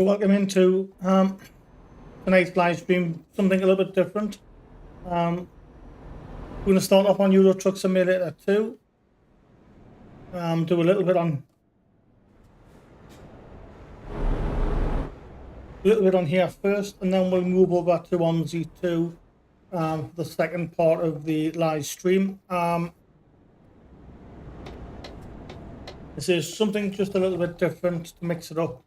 Welcome into tonight's live stream, something a little bit different. We're going to start off on Euro Truck Simulator 2. Do a little bit on here first, and then we'll move over to OMSI 2 for the second part of the live stream. This is something just a little bit different to mix it up.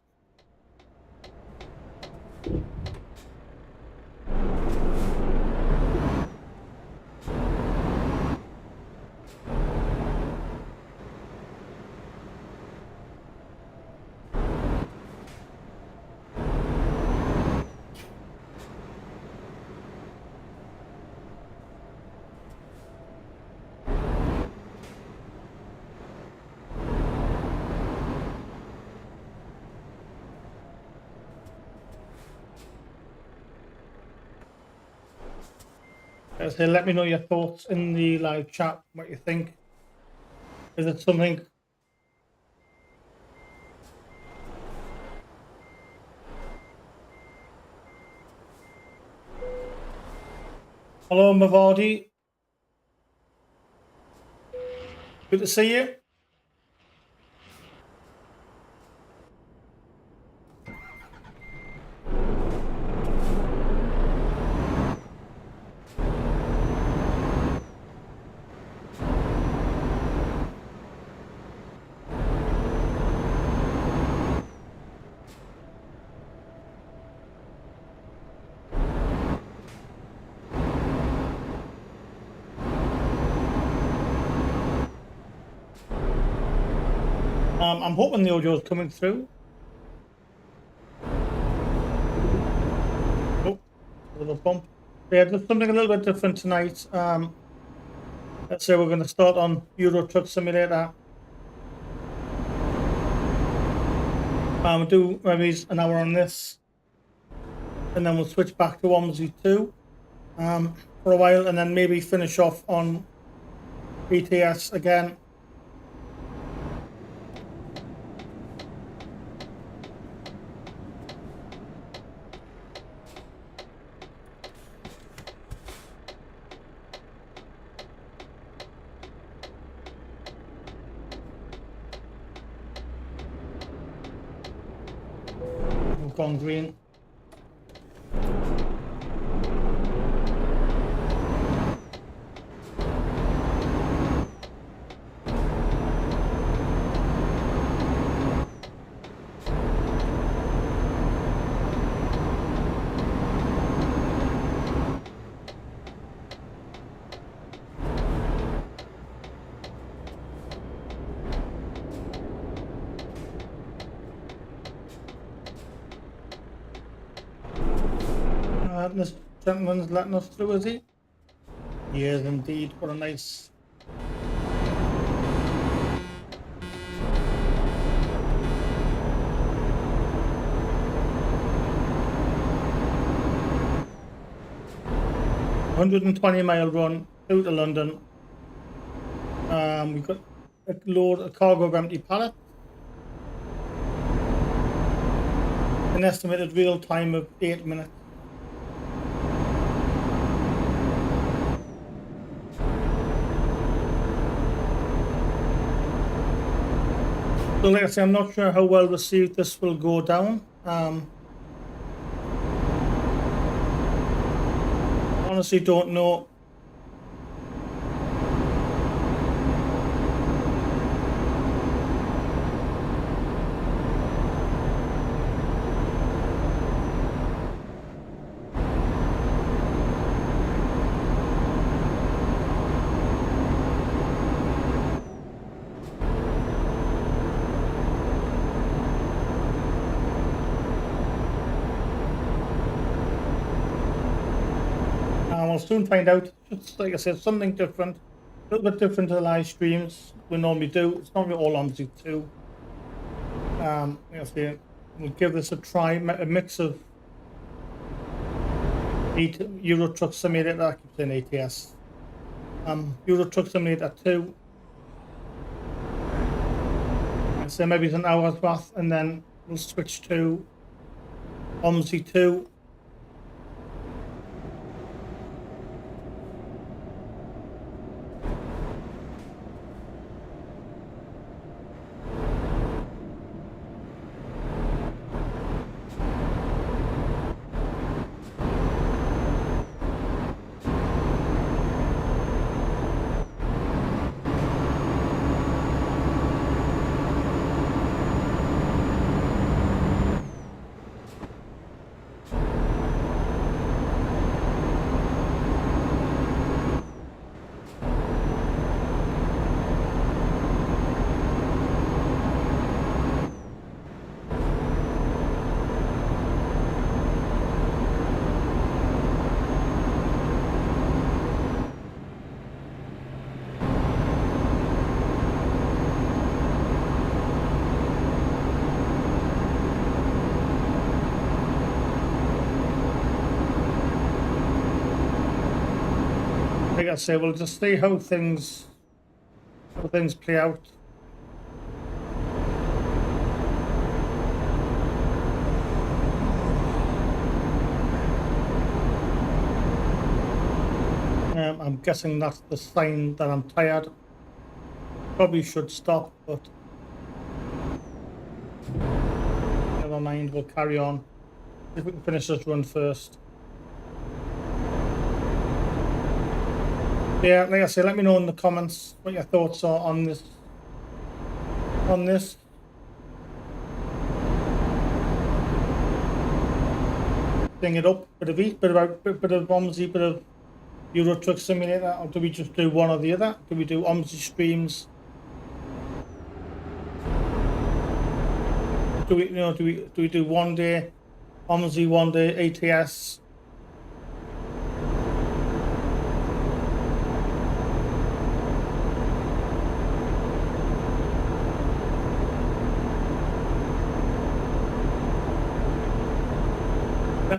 So let me know your thoughts in the live chat, what you think. Is it something? Hello, Mavardi. Good to see you. I'm hoping the audio is coming through. Oh, a little bump. Yeah, just something a little bit different tonight. Let's say we're going to start on Euro Truck Simulator. We'll do maybe an hour on this, and then we'll switch back to OMSI 2 for a while, and then maybe finish off on ETS again. Gone green. This gentleman's letting us through, is he? He is indeed. What a nice. $120-mile run out of London. We've got a cargo of empty pallets. An estimated real time of 8 minutes. So like I say, I'm not sure how well received this will go down. Honestly don't know. We'll soon find out. Just like I said, something different, a little bit different to the live streams we normally do. It's normally all OMSI 2. We'll give this a try, a mix of Euro Truck Simulator, I keep saying ATS. Euro Truck Simulator 2. So maybe it's an hour's worth, and then we'll switch to OMSI 2. Like I say, we'll just see how things play out. I'm guessing that's the sign that I'm tired. Probably should stop, but never mind, we'll carry on. See if we can finish this run first. Yeah, like I say, let me know in the comments what your thoughts are on this. Bring it up, bit of each, bit of OMSI, bit of Euro Truck Simulator, or do we just do one or the other? Do we do OMSI streams? Do we do one day OMSI, one day ATS?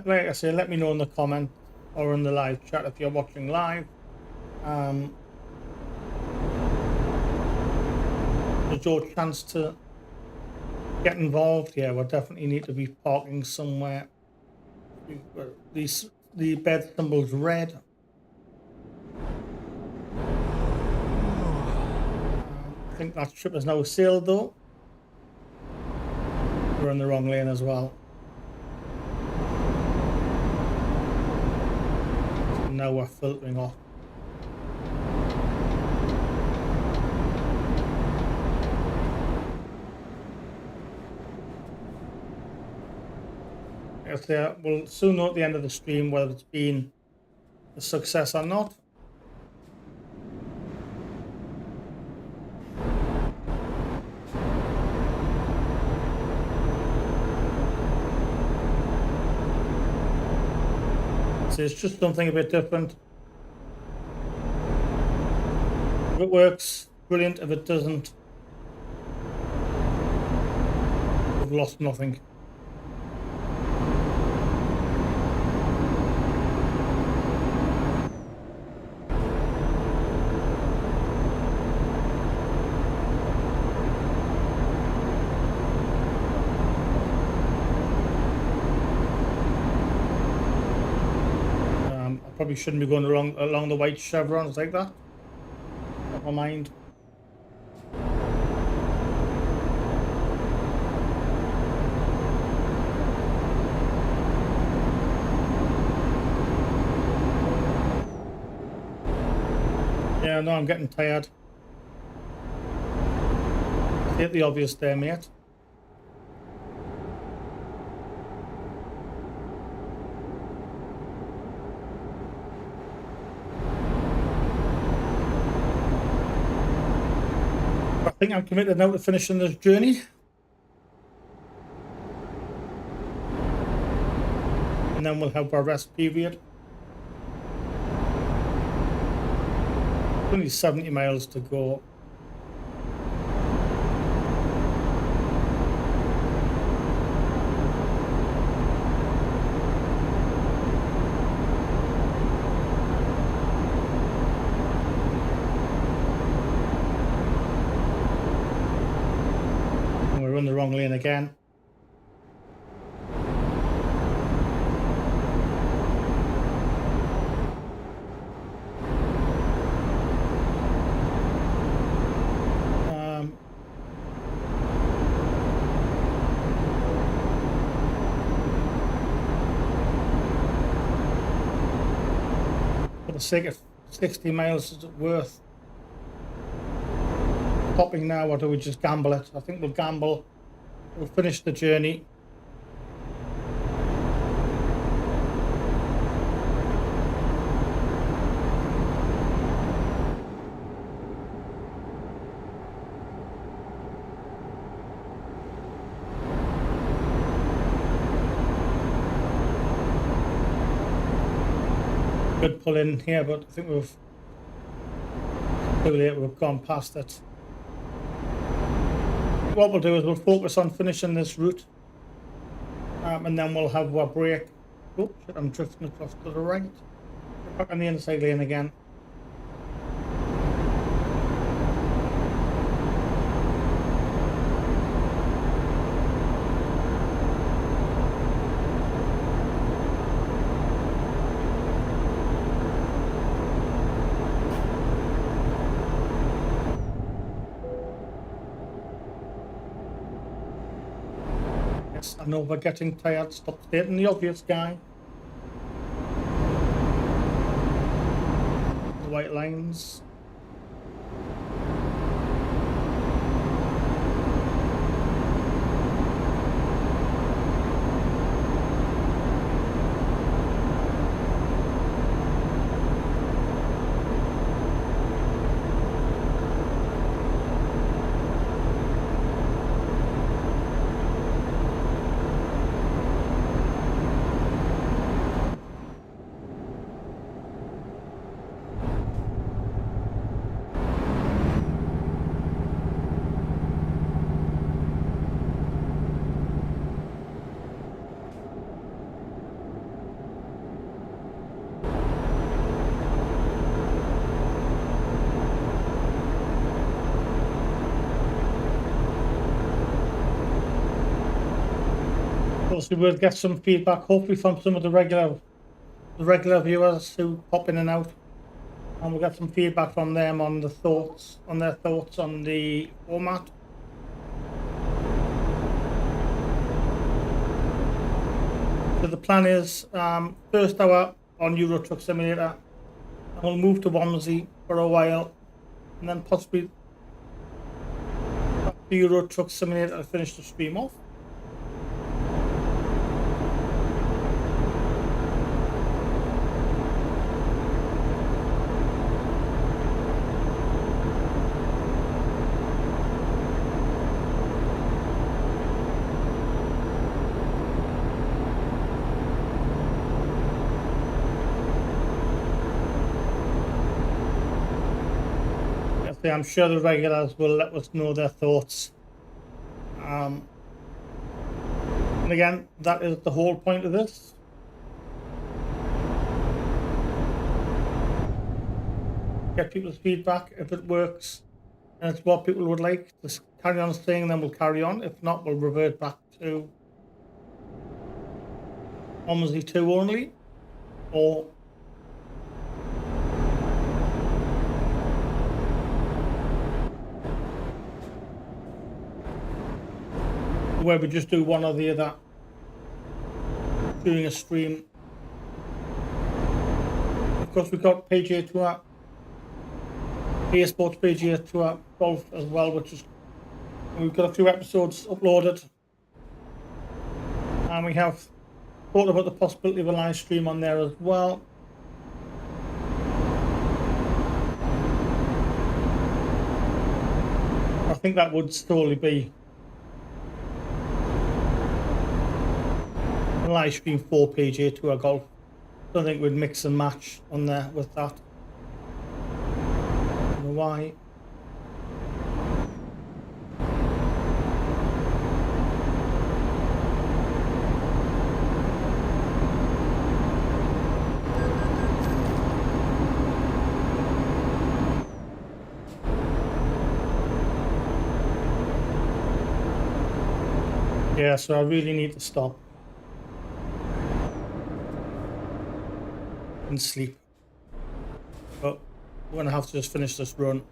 Like I say, let me know in the comment or in the live chat if you're watching live. There's your chance to get involved. Yeah, we'll definitely need to be parking somewhere. The bed symbol's red. I think that ship has now sailed though. We're in the wrong lane as well. So now we're filtering off. We'll soon know at the end of the stream whether it's been a success or not. So it's just something a bit different. If it works, brilliant. If it doesn't, we've lost nothing. Probably shouldn't be going along the white chevrons like that. Never mind. Yeah, no, I'm getting tired. State the obvious there, mate. I think I'm committed now to finishing this journey. And then we'll have our rest period. Only 70 miles to go. And we're in the wrong lane again. the sake of 60 miles, is it worth stopping now, or do we just gamble it? I think we'll gamble. We'll finish the journey. Good pull in here, but I think we've too late. We've gone past it. What we'll do is we'll focus on finishing this route, and then we'll have our break. Oh shit, I'm drifting across to the right. Back on the inside lane again. I know we're getting tired. Stop stating the obvious, guy. The white lines. So we'll get some feedback, hopefully from some of the regular viewers who pop in and out, and we'll get some feedback from them on their thoughts on the format. So the plan is first hour on Euro Truck Simulator, and we'll move to OMSI for a while, and then possibly back to Euro Truck Simulator to finish the stream off. I'm sure the regulars will let us know their thoughts. And again, that is the whole point of this. Get people's feedback. If it works and it's what people would like to carry on saying, then we'll carry on. If not, we'll revert back to OMSI 2 only, or where we just do one or the other during a stream. Of course, we've got PGA Tour, EA Sports PGA Tour Golf as well, which is, we've got a few episodes uploaded, and we have thought about the possibility of a live stream on there as well. I think that would solely be a live stream for PGA Tour Golf. I don't think we'd mix and match on there with that. I don't know why. Yeah, so I really need to stop and sleep, but we're gonna have to just finish this run.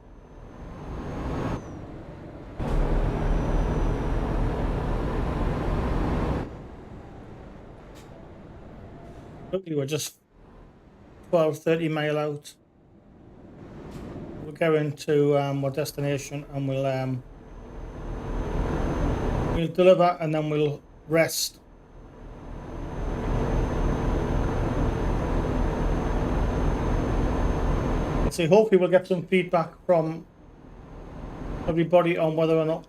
Hopefully we're just 12, 30 mile out. We'll go into our destination and we'll deliver and then we'll rest. Let's see, hopefully we'll get some feedback from everybody on whether or not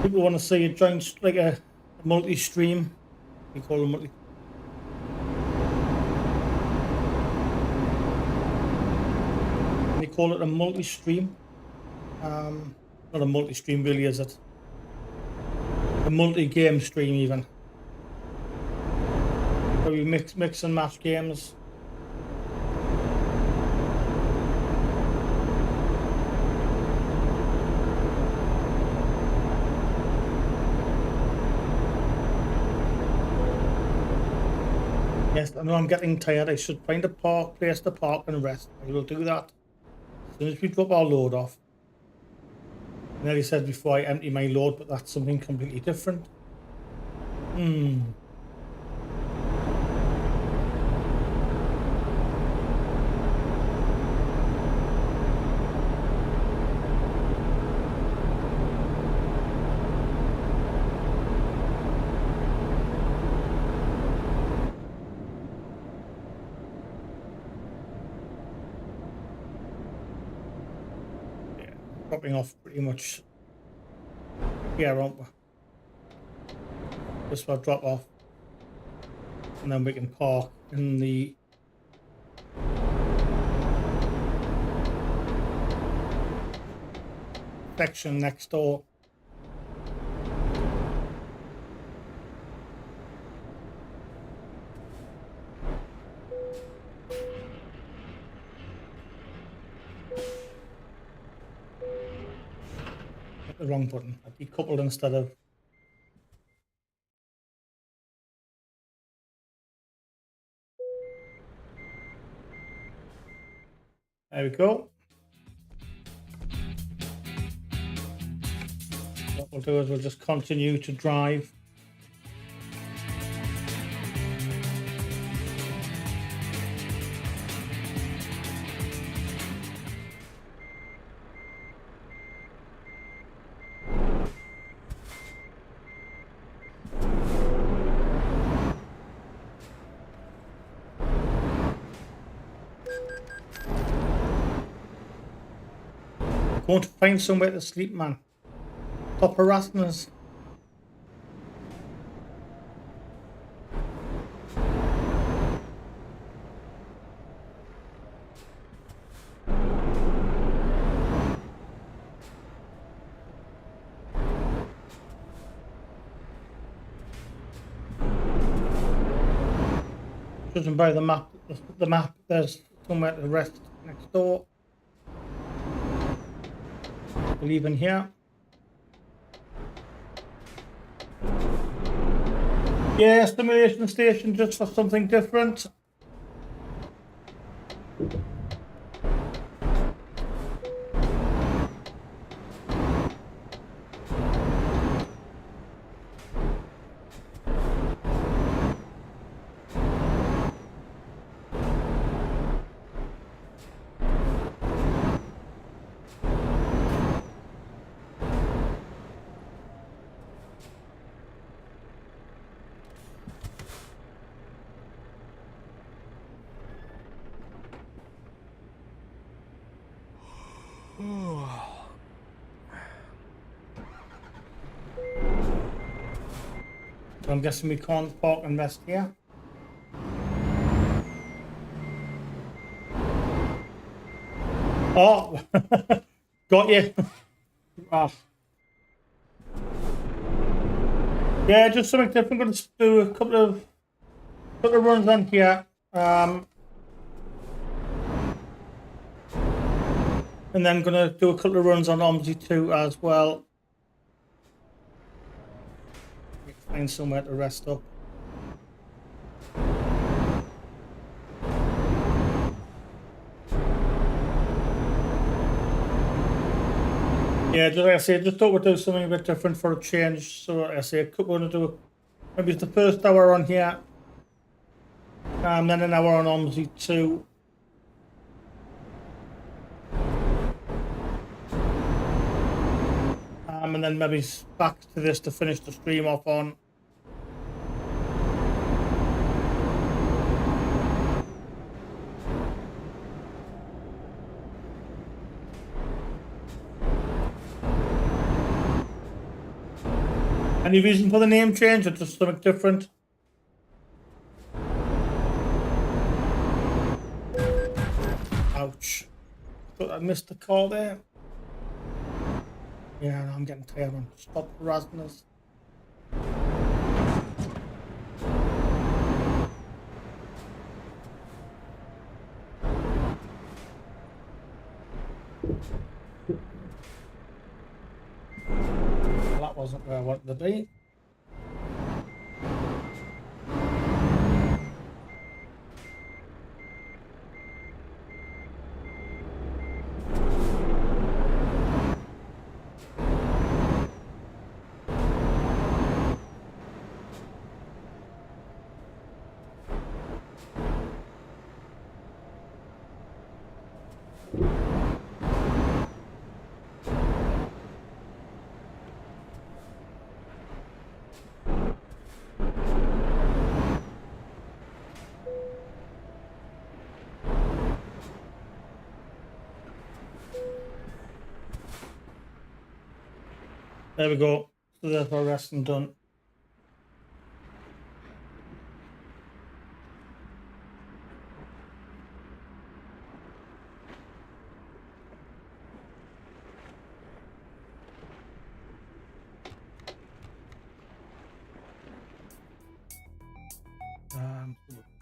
people want to see a joint, like a multi-stream. We call them multi. We call it a multi-stream. Not a multi-stream, really, is it? A multi-game stream, even. Where we mix and match games. Yes, I know I'm getting tired. I should find a place to park and rest. I will do that as soon as we drop our load off. I nearly said before I empty my load, but that's something completely different. Dropping off pretty much here, aren't we? Just for a drop off, and then we can park in the section next door. The wrong button. I decoupled instead of. There we go. What we'll do is we'll just continue to drive. Going to find somewhere to sleep, man. Stop harassing us. Judging by the map, there's somewhere to rest next door. We'll leave in here. Yeah, stimulation station just for something different. So I'm guessing we can't park and rest here. Oh, got you. Oh. Yeah, just something different. I'm going to do a couple of runs on here. And then going to do a couple of runs on OMSI 2 as well. Find somewhere to rest up. Yeah, just like I say, just thought we'd do something a bit different for a change. So like I say, we're going to do maybe it's the first hour on here, then an hour on OMSI 2. And then maybe back to this to finish the stream off on. Any reason for the name change or just something different? Ouch. Thought I missed the call there. Yeah, I'm getting tired, man. Stop harassing us. Well, that wasn't where I wanted to be. There we go. So there's our resting done.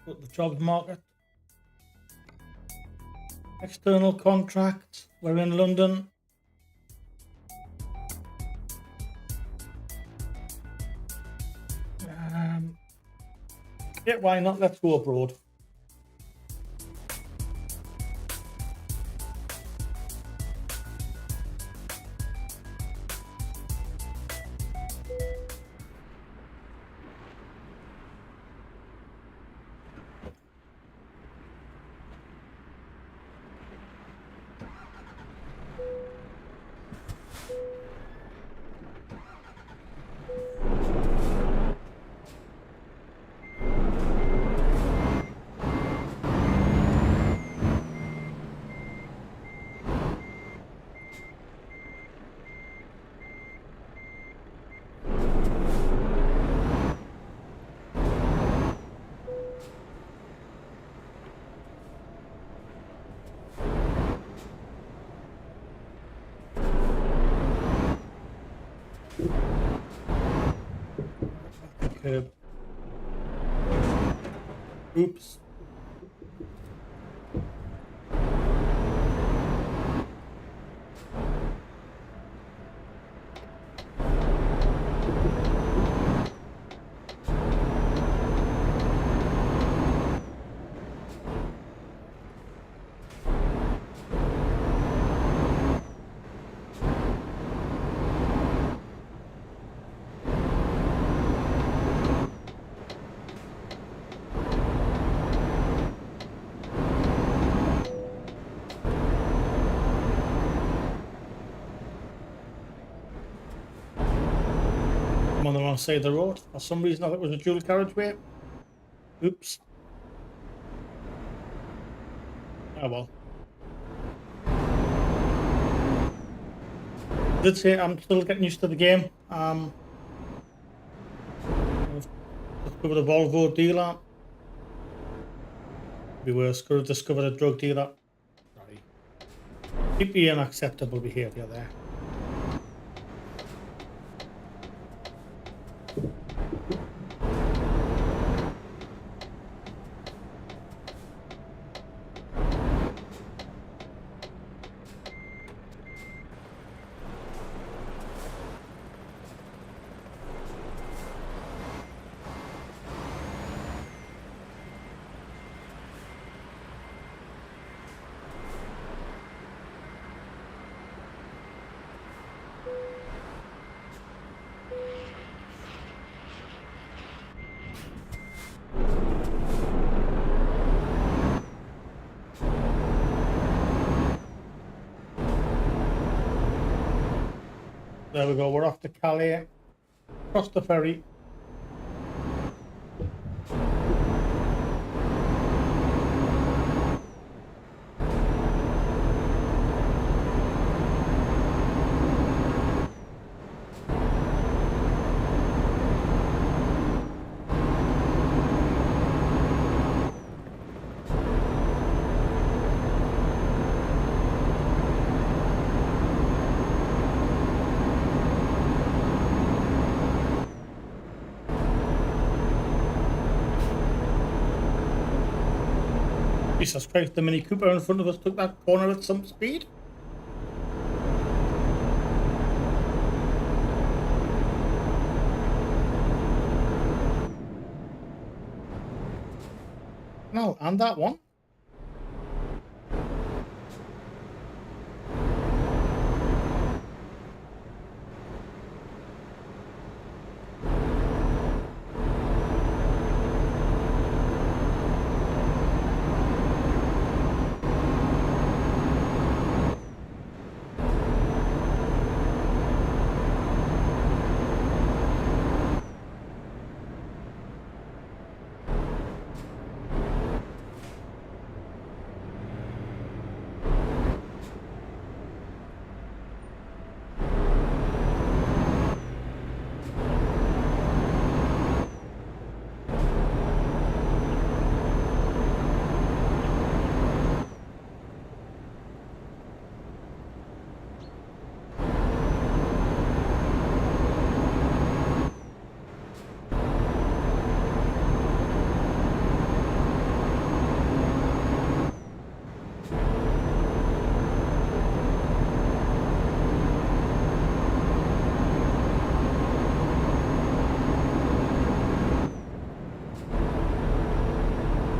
Put the jobs market. External contracts. We're in London. Yeah, why not? Let's go abroad. Curb. Oops. I'm on the wrong side of the road. For some reason, I thought it was a dual carriageway. Oops. Oh well. Did say I'm still getting used to the game. I've discovered a Volvo dealer. Be worse. Could have discovered a drug dealer. Sorry. Completely unacceptable behaviour there. There we go, we're off to Calais, across the ferry. Jesus Christ, the Mini Cooper in front of us took that corner at some speed. No, and that one.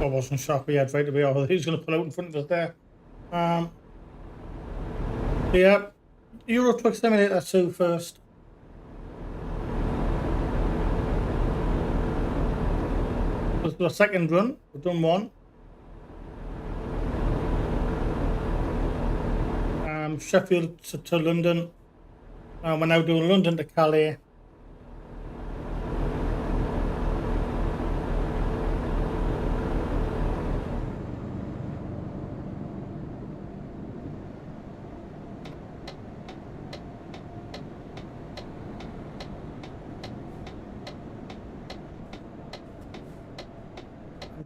I wasn't sure we had right away, or he's going to pull out in front of us there. Yeah, Euro Truck Simulator 2 first. Let's do a second run. We've done one. Sheffield to London. We're now doing London to Calais.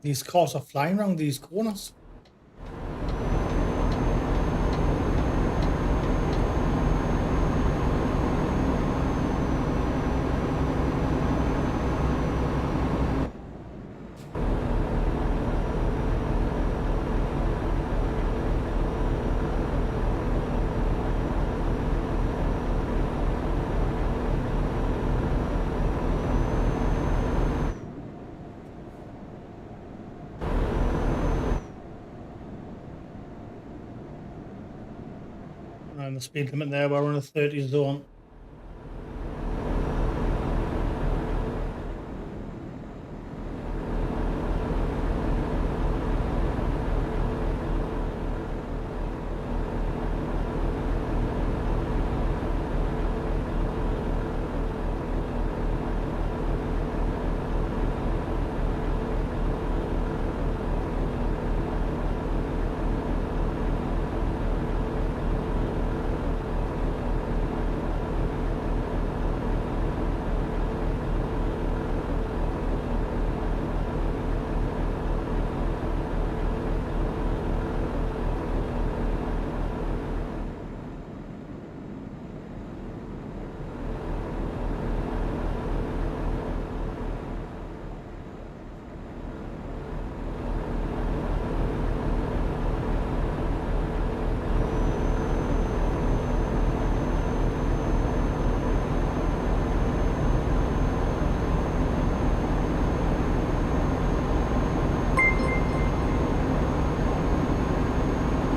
These cars are flying around these corners. And the speed limit there, we're in a 30 zone.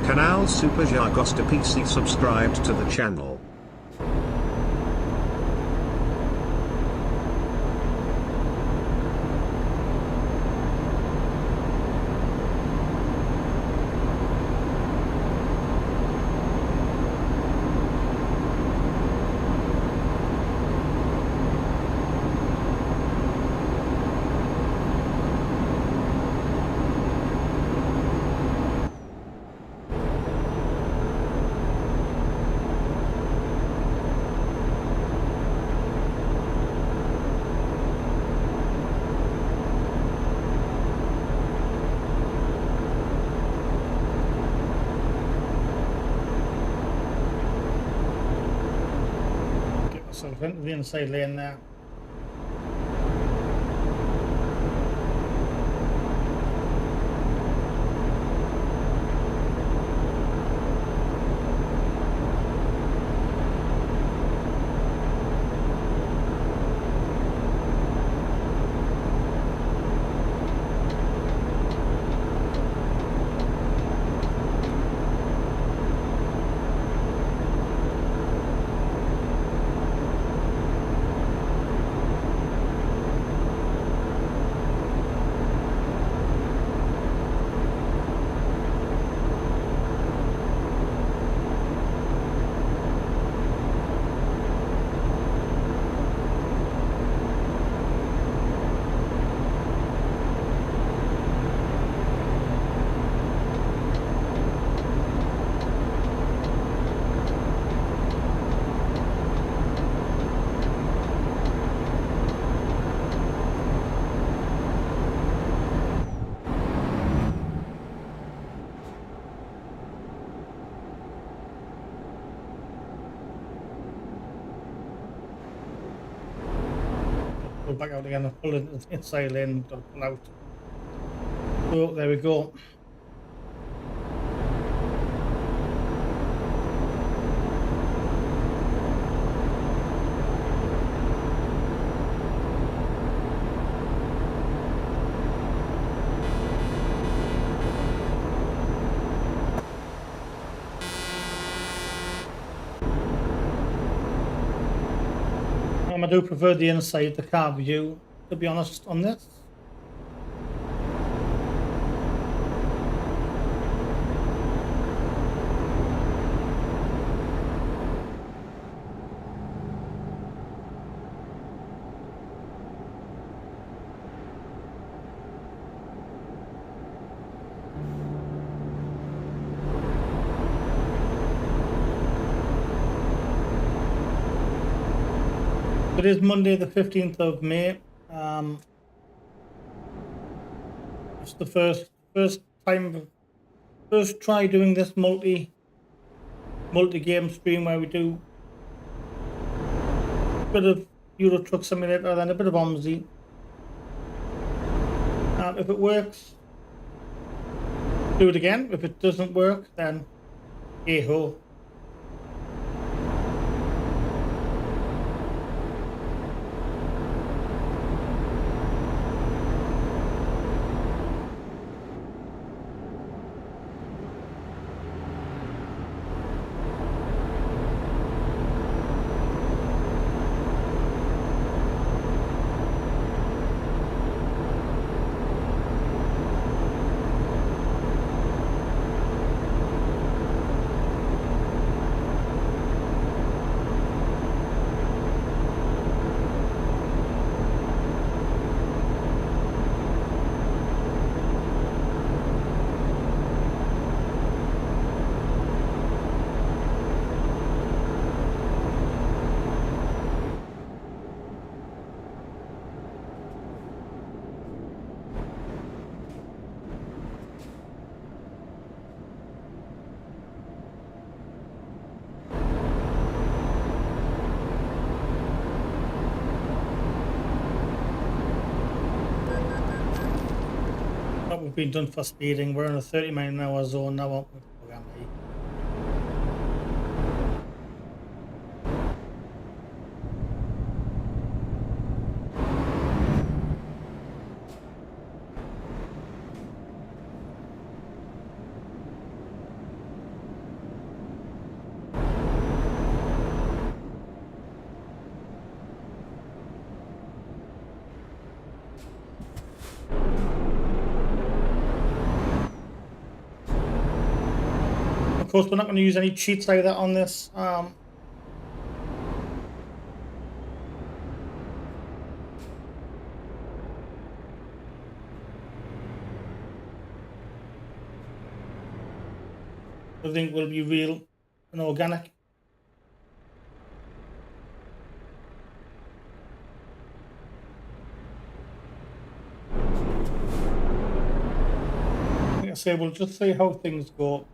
Canal Super Jargosta PC subscribed to the channel. So into the inside lane there. Pull back out again and pull into the inside lane. Got to pull out. So there we go. I do prefer the inside, the car view, to be honest, on this. It is Monday, the 15th of May. It's the first try doing this multi game stream where we do a bit of Euro Truck Simulator, then a bit of OMSI. If it works, do it again. If it doesn't work, then hey ho. We've been done for speeding. We're in a 30-mile-an-hour zone now, aren't we? Of course, we're not going to use any cheats either on this. Everything will be real and organic. Like I say, we'll just see how things go.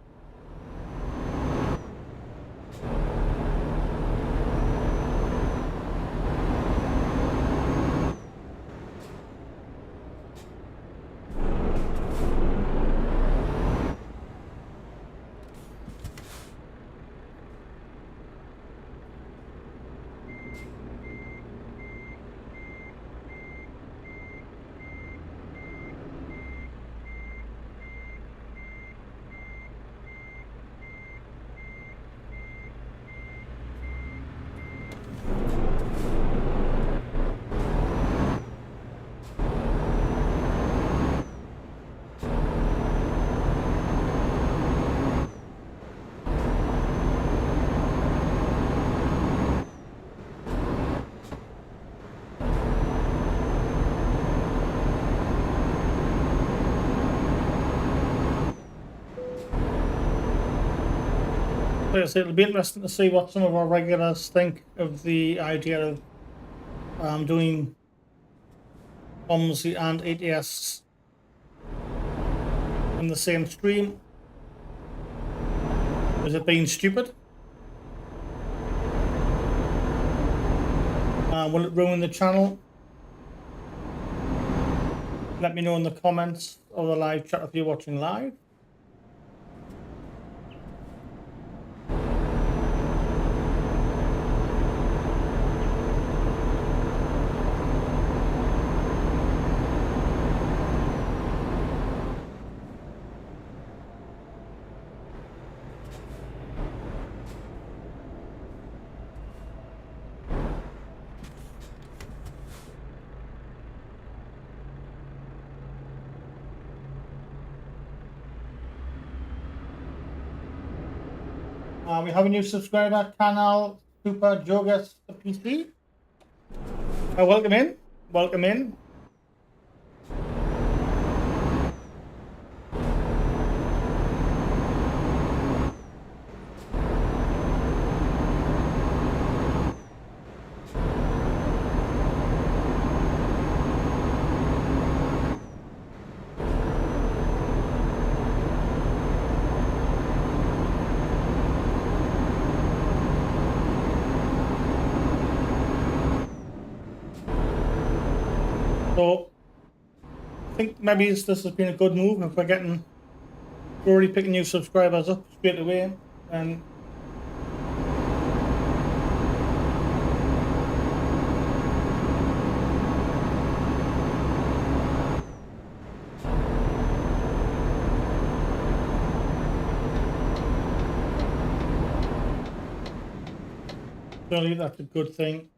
Like I say, it'll be interesting to see what some of our regulars think of the idea of doing OMSI and ETS in the same stream. Is it being stupid? Will it ruin the channel? Let me know in the comments or the live chat if you're watching live. We have a new subscriber, Canal Super Jogas the PC. Welcome in. Welcome in. So I think maybe this has been a good move if we're already picking new subscribers up straight away. And surely that's a good thing.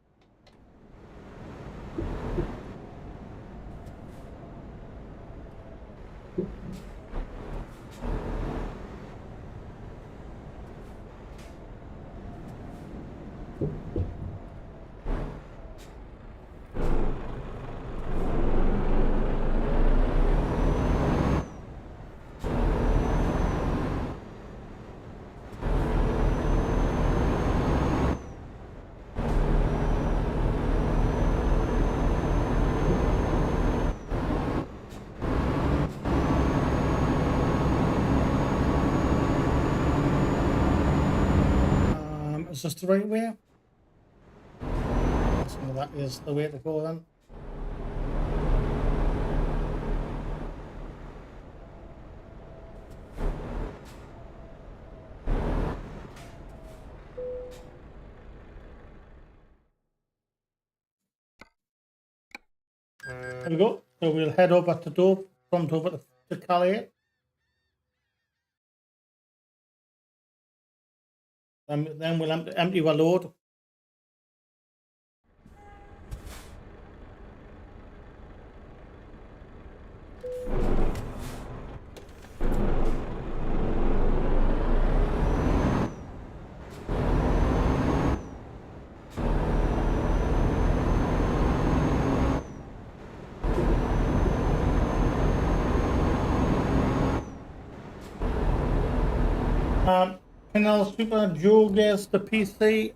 Is this the right way? So that is the way to go then. There we go. So we'll head over to Dope, front over to Calais. Then we'll empty our load. Canal Super Jogas the PC.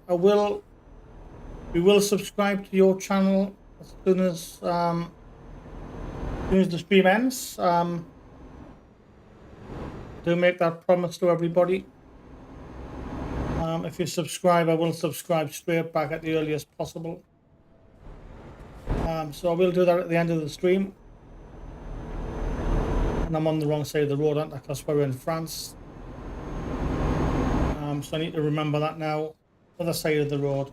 We will subscribe to your channel as soon as the stream ends. Do make that promise to everybody. If you subscribe, I will subscribe straight back at the earliest possible. So I will do that at the end of the stream. And I'm on the wrong side of the road, aren't I? Because we're in France. So I need to remember that now. Other side of the road.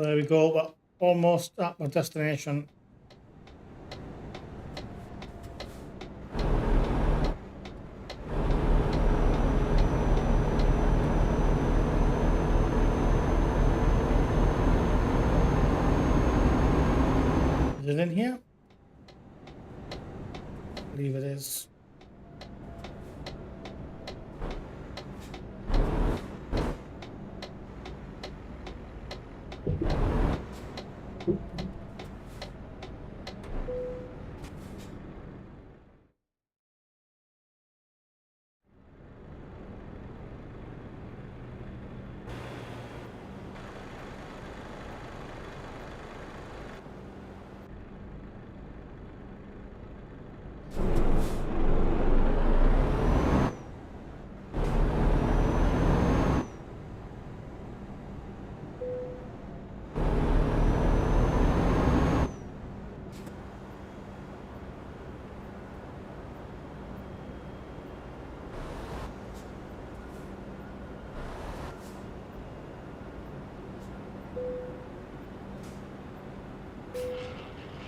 there we go. We're almost at my destination. Is it in here? I believe it is.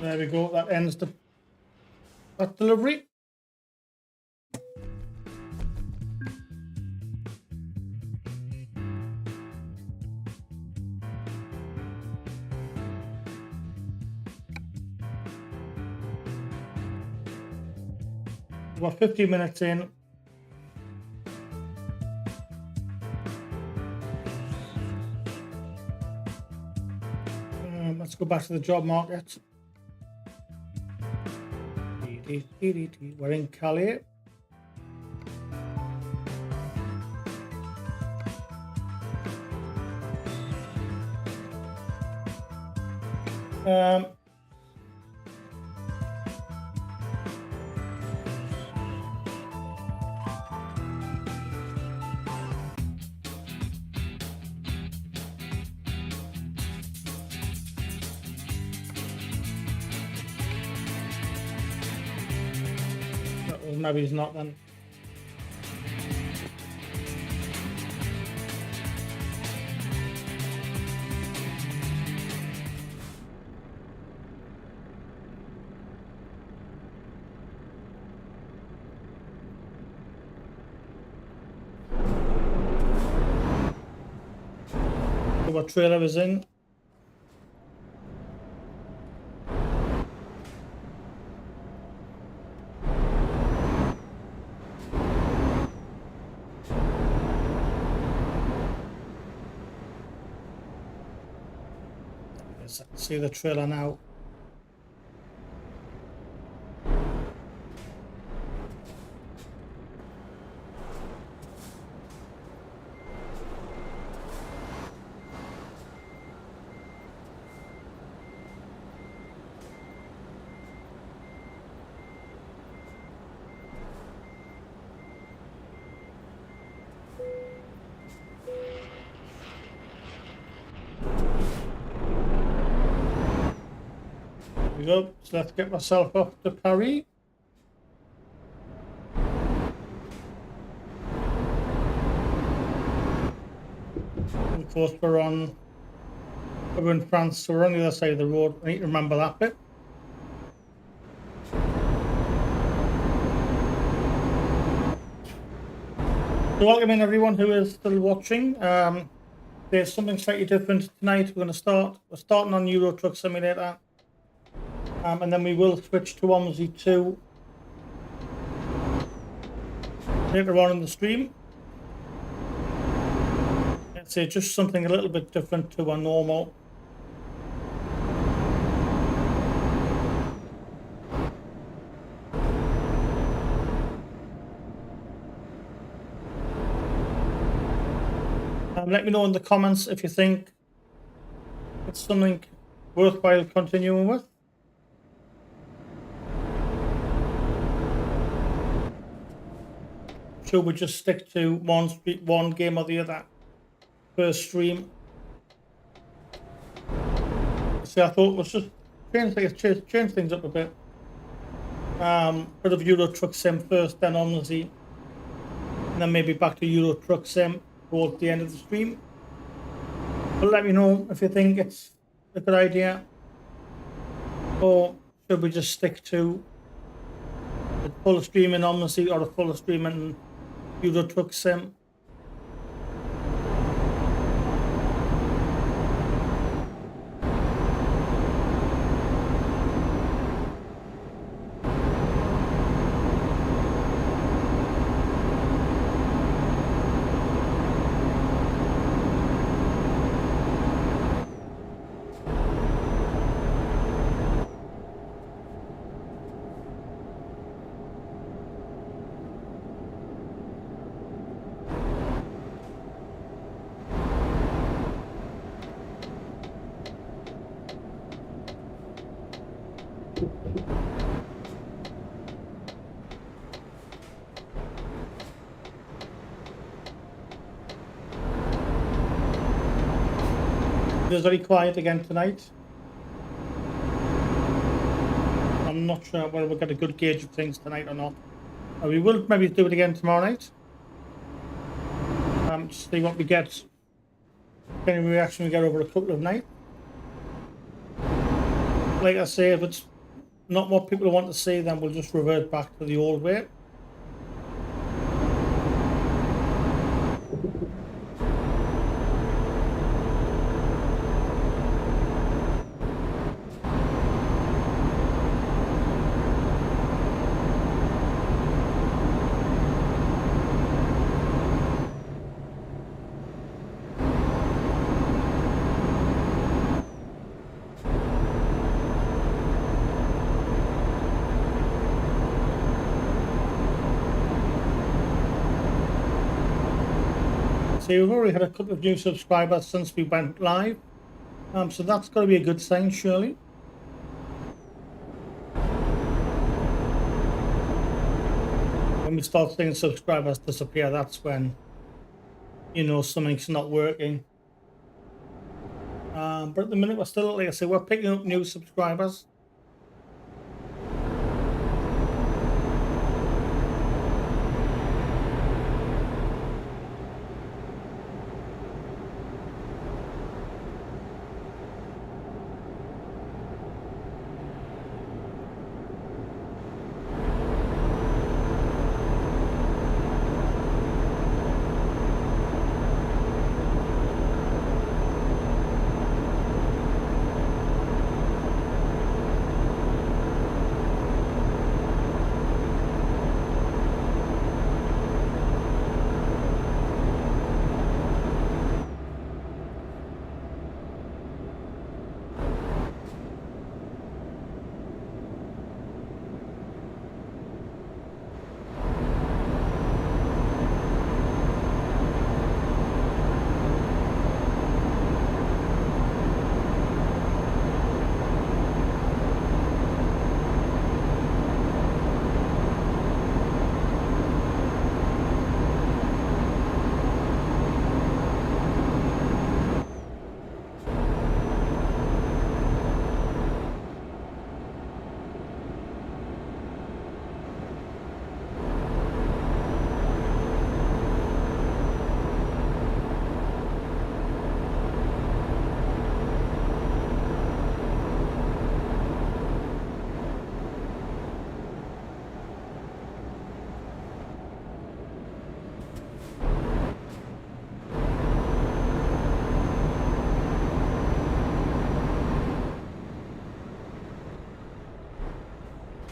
There we go. That ends that delivery. We're 50 minutes in. Let's go back to the job market. We're in Calais. Maybe he's not then. So what trailer is in? See the trailer now. Go. So let's get myself off to Paris. Of course, we're in France, so we're on the other side of the road. I need to remember that bit. So welcome in everyone who is still watching. There's something slightly different tonight. We're starting on Euro Truck Simulator. And then we will switch to OMSI 2 later on in the stream. Let's say just something a little bit different to our normal. Let me know in the comments if you think it's something worthwhile continuing with. Should we just stick to one game or the other per stream? So I thought let's just change things up a bit. Bit of Euro Truck Sim first, then OMSI, and then maybe back to Euro Truck Sim towards the end of the stream. But let me know if you think it's a good idea? Or should we just stick to the full stream in OMSI or the full stream in Euro Truck Sim? It was very quiet again tonight. I'm not sure whether we'll get a good gauge of things tonight or not. We will maybe do it again tomorrow night. Just see what we get, any reaction we get over a couple of nights. Like I say, if it's not what people want to see, then we'll just revert back to the old way. See, we've already had a couple of new subscribers since we went live, so that's got to be a good sign, surely. When we start seeing subscribers disappear, that's when, you know, something's not working. But at the minute, we're still, like I say, we're picking up new subscribers.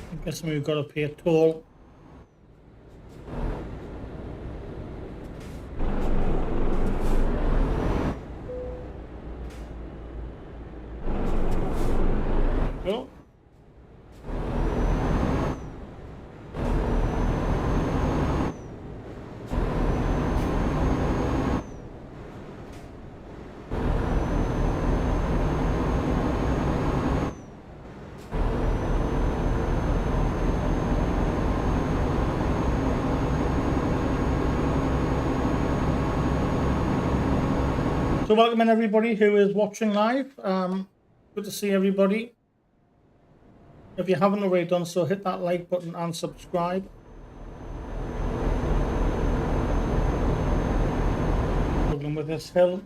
I'm guessing we've got to pay a toll. Go. So welcome in everybody who is watching live. Good to see everybody. If you haven't already done so, hit that like button and subscribe. Struggling with this hill.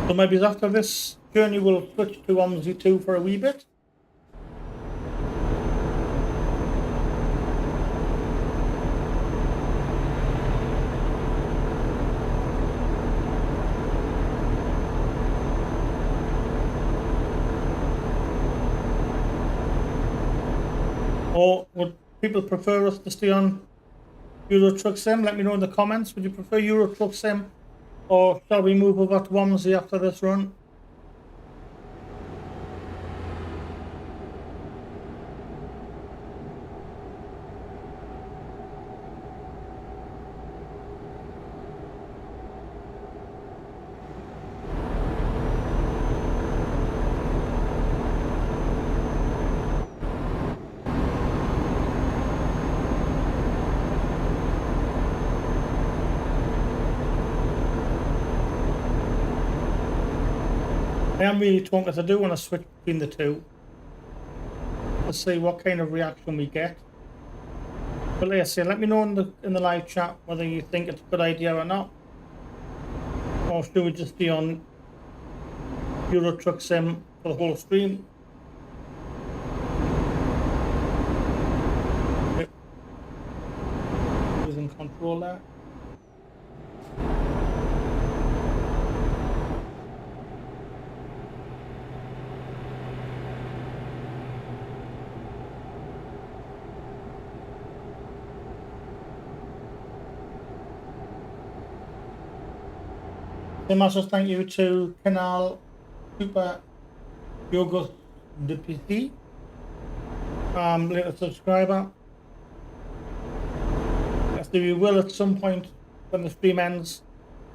So maybe after this journey we'll switch to OMSI 2 for a wee bit. Or would people prefer us to stay on Euro Truck Sim? Let me know in the comments. Would you prefer Euro Truck Sim, or shall we move over to OMSI after this run? I am really talking because I do want to switch between the two. Let's see what kind of reaction we get. But like I say, let me know in the live chat whether you think it's a good idea or not. Or should we just be on Euro Truck Sim for the whole stream? Yep. Losing control there. Massive thank you to Canal Super Yogurt de PC, little subscriber. Yes, we will at some point when the stream ends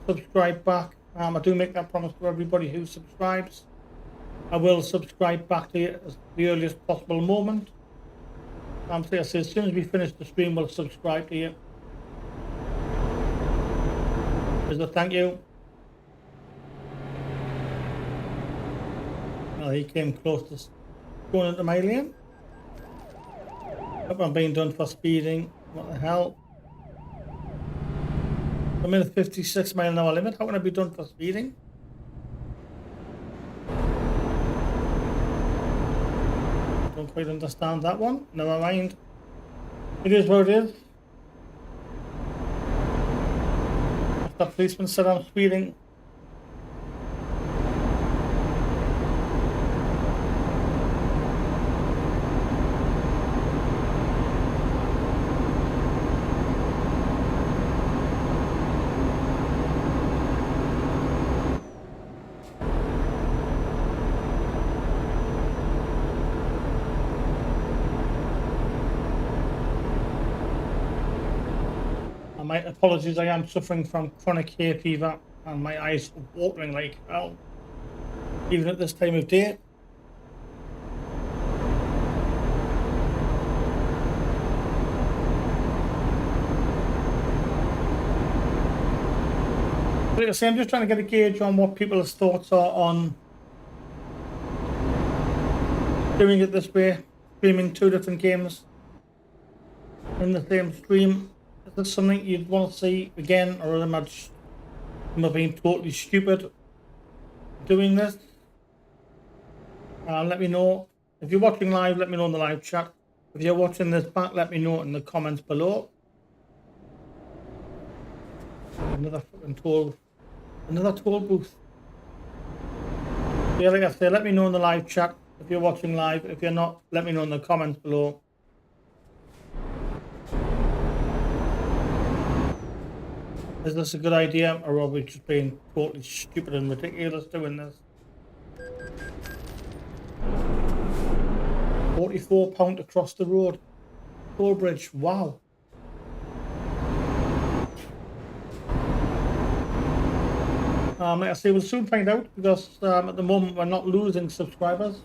subscribe back. I do make that promise to everybody who subscribes. I will subscribe back to you at the earliest possible moment. So yes, as soon as we finish the stream, we'll subscribe to you. There's a thank you. Oh, he came close to going into my lane. Hope I'm being done for speeding. What the hell? I'm in a 56 mile an hour limit. How can I be done for speeding? Don't quite understand that one. Never mind. It is what it is. If the policeman said I'm speeding, my apologies, I am suffering from chronic hay fever and my eyes are watering like hell, even at this time of day. Like I say, I'm just trying to get a gauge on what people's thoughts are on doing it this way, streaming two different games in the same stream. Is this something you'd want to see again, or am I being totally stupid doing this? Let me know. If you're watching live, let me know in the live chat. If you're watching this back, let me know in the comments below. Another fucking toll booth. Yeah, like I say, let me know in the live chat if you're watching live. If you're not, let me know in the comments below. Is this a good idea, or are we just being totally stupid and ridiculous doing this? £44 across the road. Toll bridge, wow. Like I say, we'll soon find out, because at the moment we're not losing subscribers.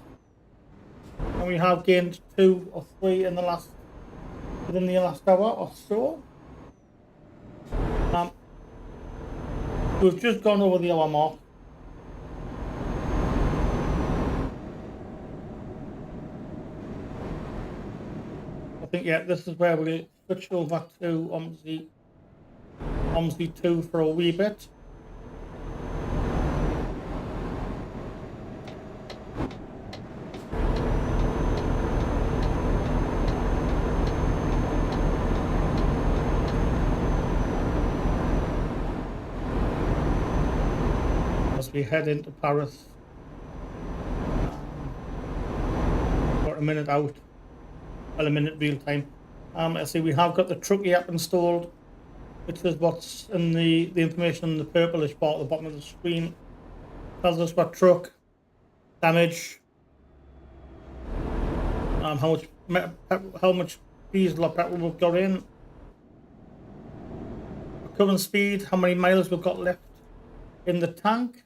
And we have gained 2 or 3 within the last hour or so. We've just gone over the hour mark. I think, yeah, this is where we'll switch over to OMSI 2 for a wee bit. obviously head into Paris. Got a minute out, well, a minute real time. I see we have got the Truckee app installed, which is what's in the information in the purplish part at the bottom of the screen. Tells us what truck, damage, how much diesel or petrol we've got in, current speed, how many miles we've got left in the tank,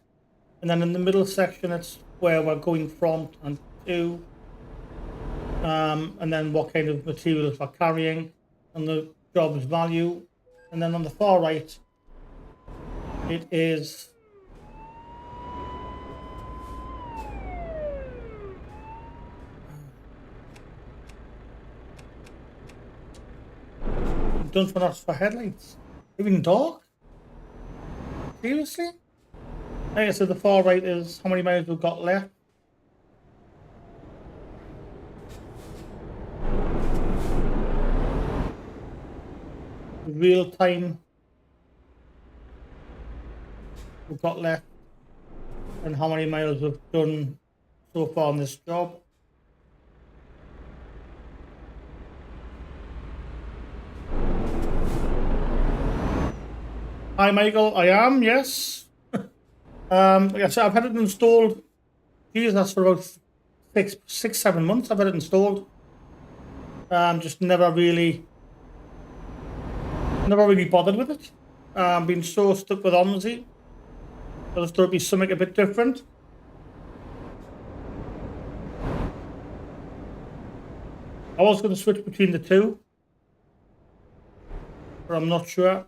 and then in the middle section it's where we're going from and to, and then what kind of materials we're carrying and the job's value, and then on the far right it is done for us for headlights. Even dark? Seriously? Okay, so the far right is how many miles we've got left. Real time we've got left and how many miles we've done so far on this job. Hi Michael, I am, yes. Like I said, I've had it installed. Geez, that's for about 7 months I've had it installed. Just never really bothered with it. Been so stuck with OMSI. I just thought it'd be something a bit different. I was going to switch between the two, but I'm not sure.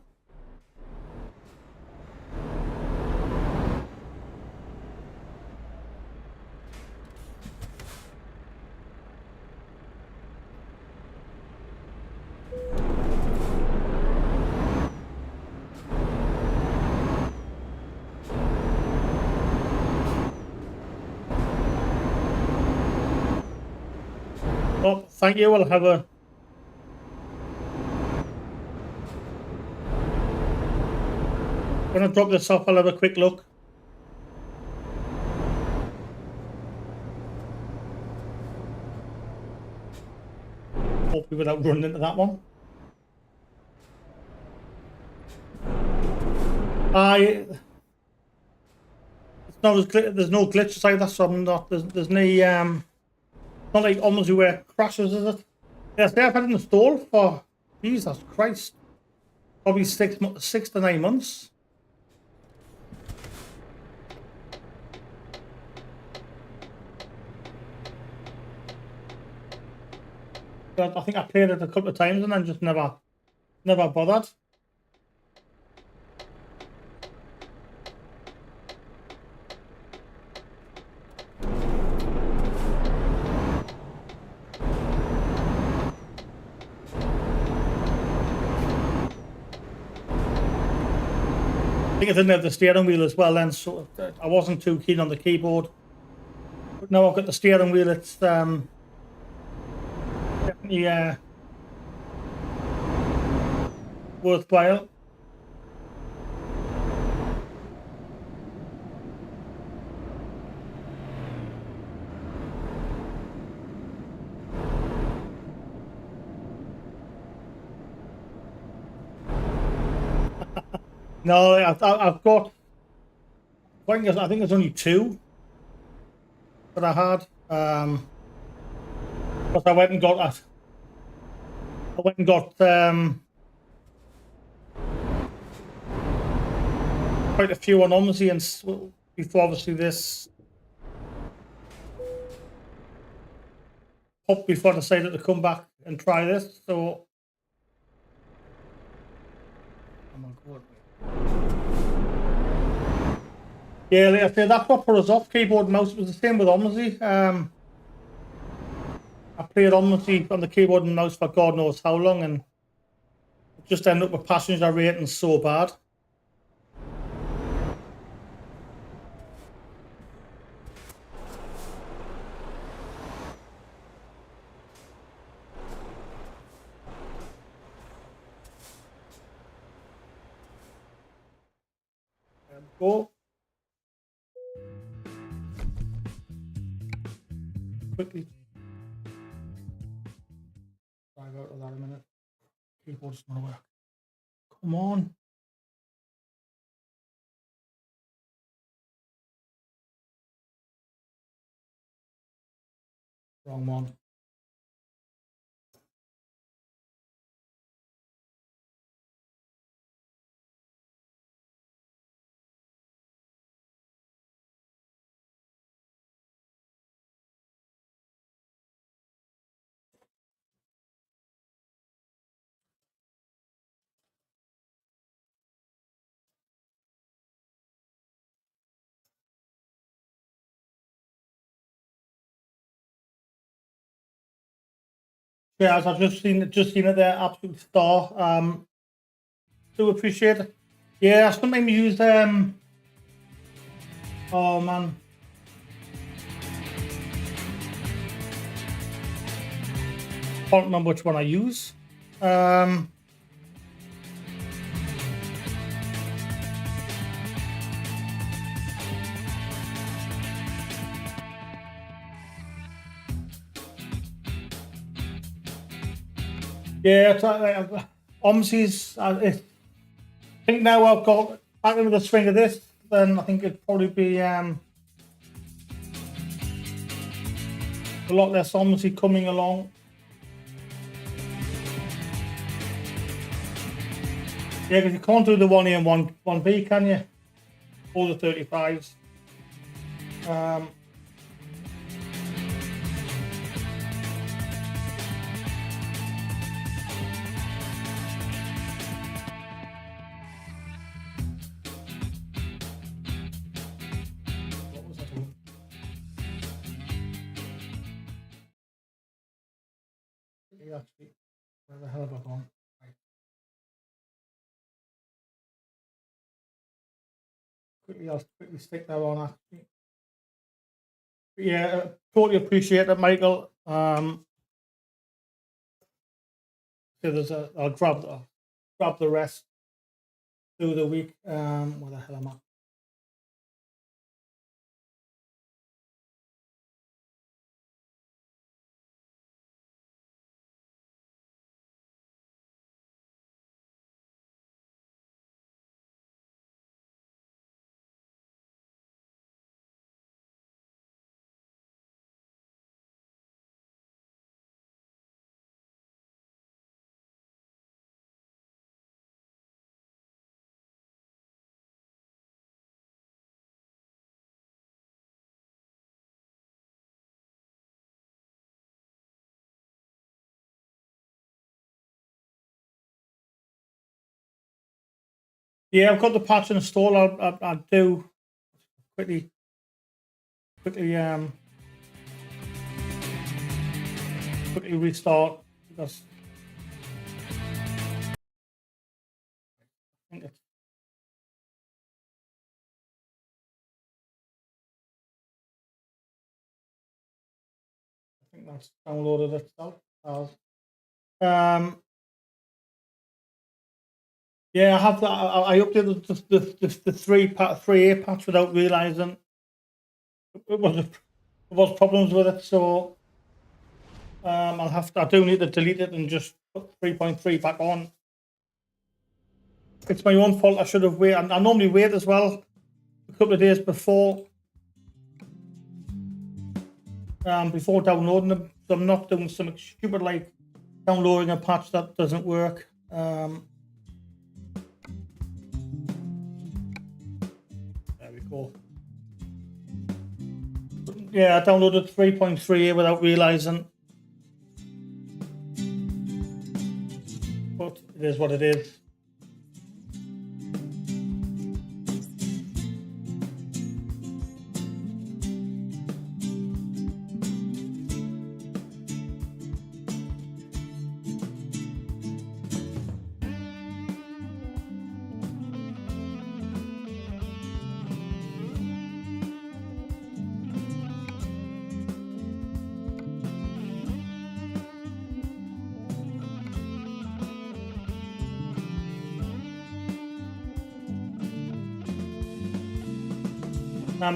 Oh, thank you. I'll have a... When I drop this off, I'll have a quick look. Hopefully without running into that one. It's not as there's no glitches either, so I'm not... There's no... not like almost where it crashes, is it? Yes, I've had it installed for, Jesus Christ, probably 6 to 9 months. But I think I played it a couple of times and then just never bothered. I think I didn't have the steering wheel as well then, so I wasn't too keen on the keyboard. But now I've got the steering wheel, it's definitely worthwhile. No, I've got. I think it's only 2 that I had. But I went and got that. I went and got quite a few on OMSI and before obviously this. Before I decided to come back and try this, so. Oh my God. Yeah, like I say, that's what put us off. Keyboard and mouse. It was the same with OMSI. I played OMSI on the keyboard and mouse for God knows how long, and just ended up with passenger ratings so bad. Go. quickly dive out of that a minute. Keyboard's not work. Come on. Wrong one. Yeah, as I've just seen it there, absolute star. Do appreciate it. Yeah, sometimes use oh man. Can't remember which one I use. Yeah, OMSI's. I think now I've got back into the swing of this, then I think it'd probably be a lot less OMSI coming along. Yeah, because you can't do the 1A and 1B, can you? All the 35s. What was that doing? Actually, where the hell have I gone? I'll quickly stick that on actually. But yeah, totally appreciate it, Michael. So I'll grab the rest through the week. Where the hell am I? Yeah, I've got the patch installed. I'll do quickly restart because I think that's downloaded itself. Yeah, I have that. I updated the 3A patch without realizing it was problems with it. So I do need to delete it and just put 3.3 back on. It's my own fault. I should have waited. I normally wait as well a couple of days before downloading them. So I'm not doing something stupid like downloading a patch that doesn't work. There we go. Yeah, I downloaded 3.3 without realizing. But it is what it is. I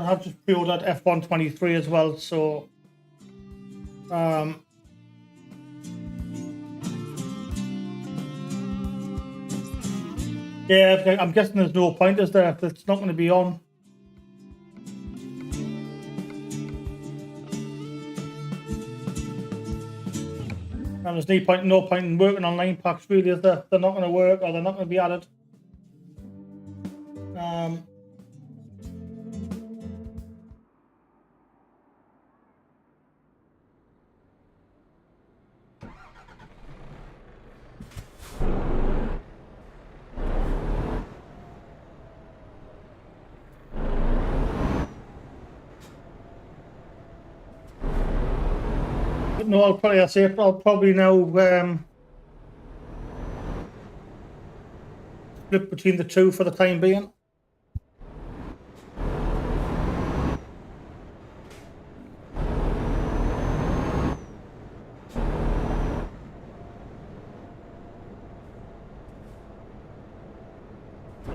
have just pre-ordered F123 as well, so Yeah, I'm guessing there's no point, is there, if it's not going to be on? And there's no point in working on line packs, really, is there? They're not going to work, or they're not going to be added. No, I'll probably now split between the two for the time being.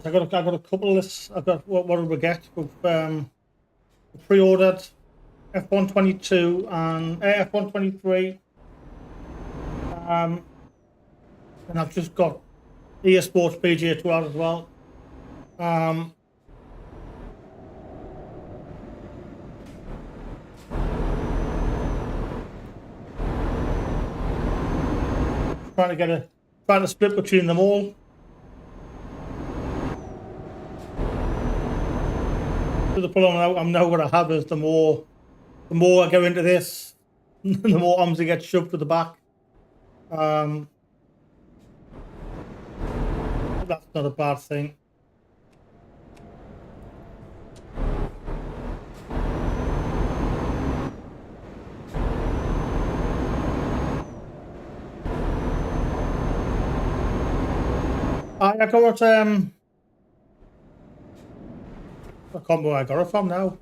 I got a couple of lists. I got what did we get? We've pre-ordered F122 and F123. And I've just got EA Sports PGA Tour as well. Trying to split between them all. So the problem I'm now going to have is the more I go into this, the more OMSI gets shoved to the back. That's not a bad thing. I got I can't remember where I got it from now.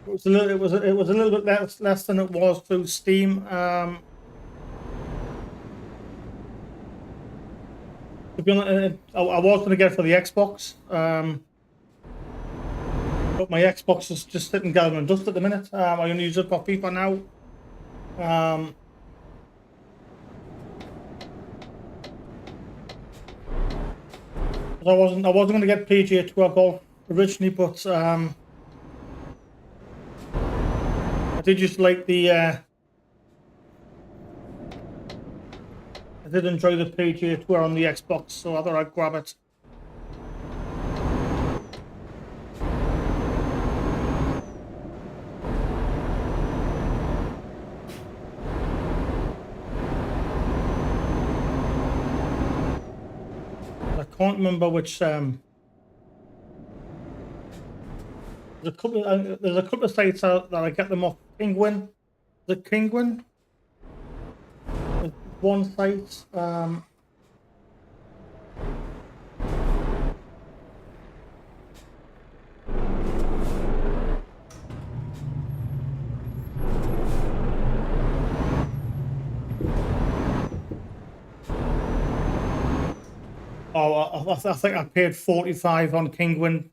It was a little bit less than it was through Steam. To be honest, I was going to get it for the Xbox, but my Xbox is just sitting gathering dust at the minute. I only use it for FIFA now. I wasn't going to get PGA Tour Golf originally, but I did just like the. I did enjoy the PGA Tour on the Xbox, so I thought I'd grab it. I can't remember which. There's a couple of sites that I get them off. Penguin, the Penguin. There's one site. I think I paid 45 on Penguin.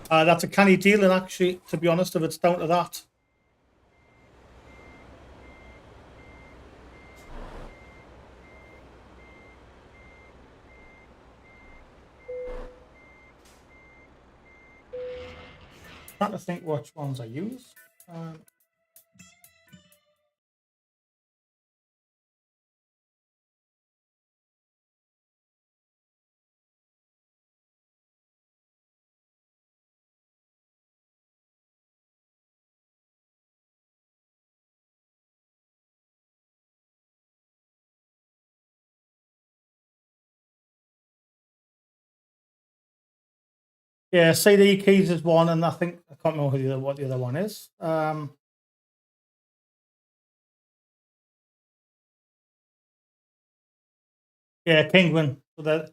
That's a canny deal, and actually, to be honest, if it's down to that. Trying to think which ones I use. Yeah, CD keys is one, and I think I can't remember what the other one is. Yeah, Penguin. So that's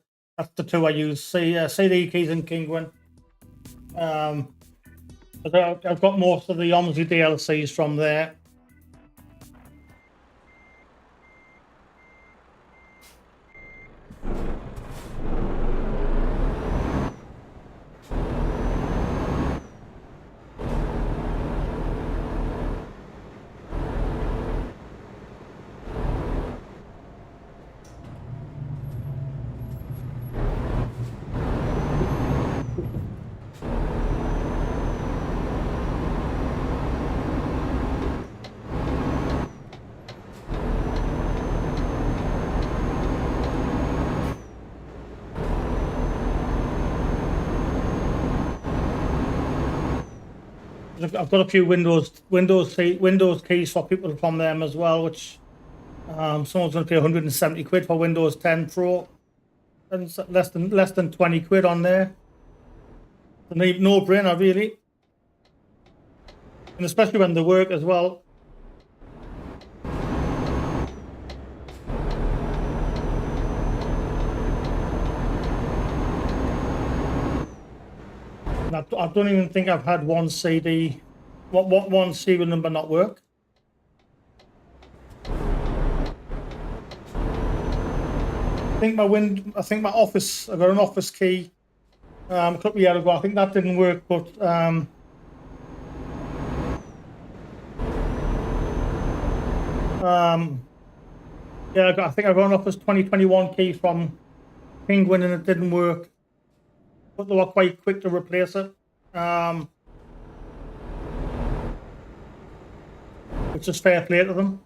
the two I use. CD keys and Penguin. I've got most of the OMSI DLCs from there. I've got a few Windows keys for people from them as well, which someone's going to pay 170 quid for Windows 10 Pro, and it's less than 20 quid on there. It's a no-brainer, really, and especially when they work as well. I don't even think I've had one CD, one serial number not work. I think my office, I got an office key a couple of years ago. I think that didn't work, but yeah, I think I got an Office 2021 key from Penguin and it didn't work. But they were quite quick to replace it, which is fair play to them.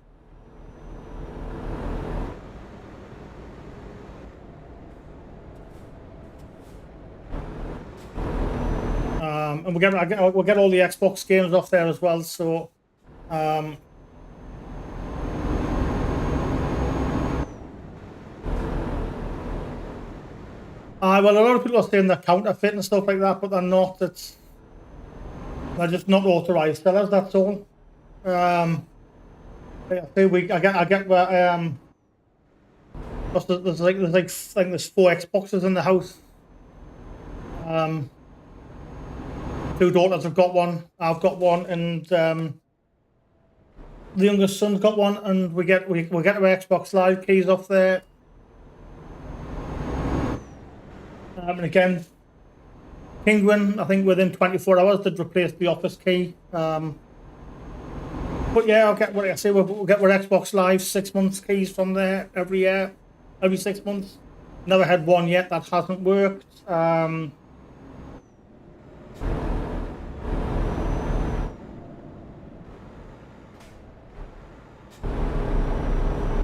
And we'll get all the Xbox games off there as well. So, well, a lot of people are saying they're counterfeit and stuff like that, but they're not. They're just not authorized sellers. That's all. I get where there's 4 Xboxes in the house. 2 daughters have got one. I've got one, and the youngest son's got one. And we get our Xbox Live keys off there. And again, Penguin, I think within 24 hours did replace the office key. But yeah, I'll get what I say. We'll get our Xbox Live 6 months keys from there every year, every 6 months. Never had one yet that hasn't worked.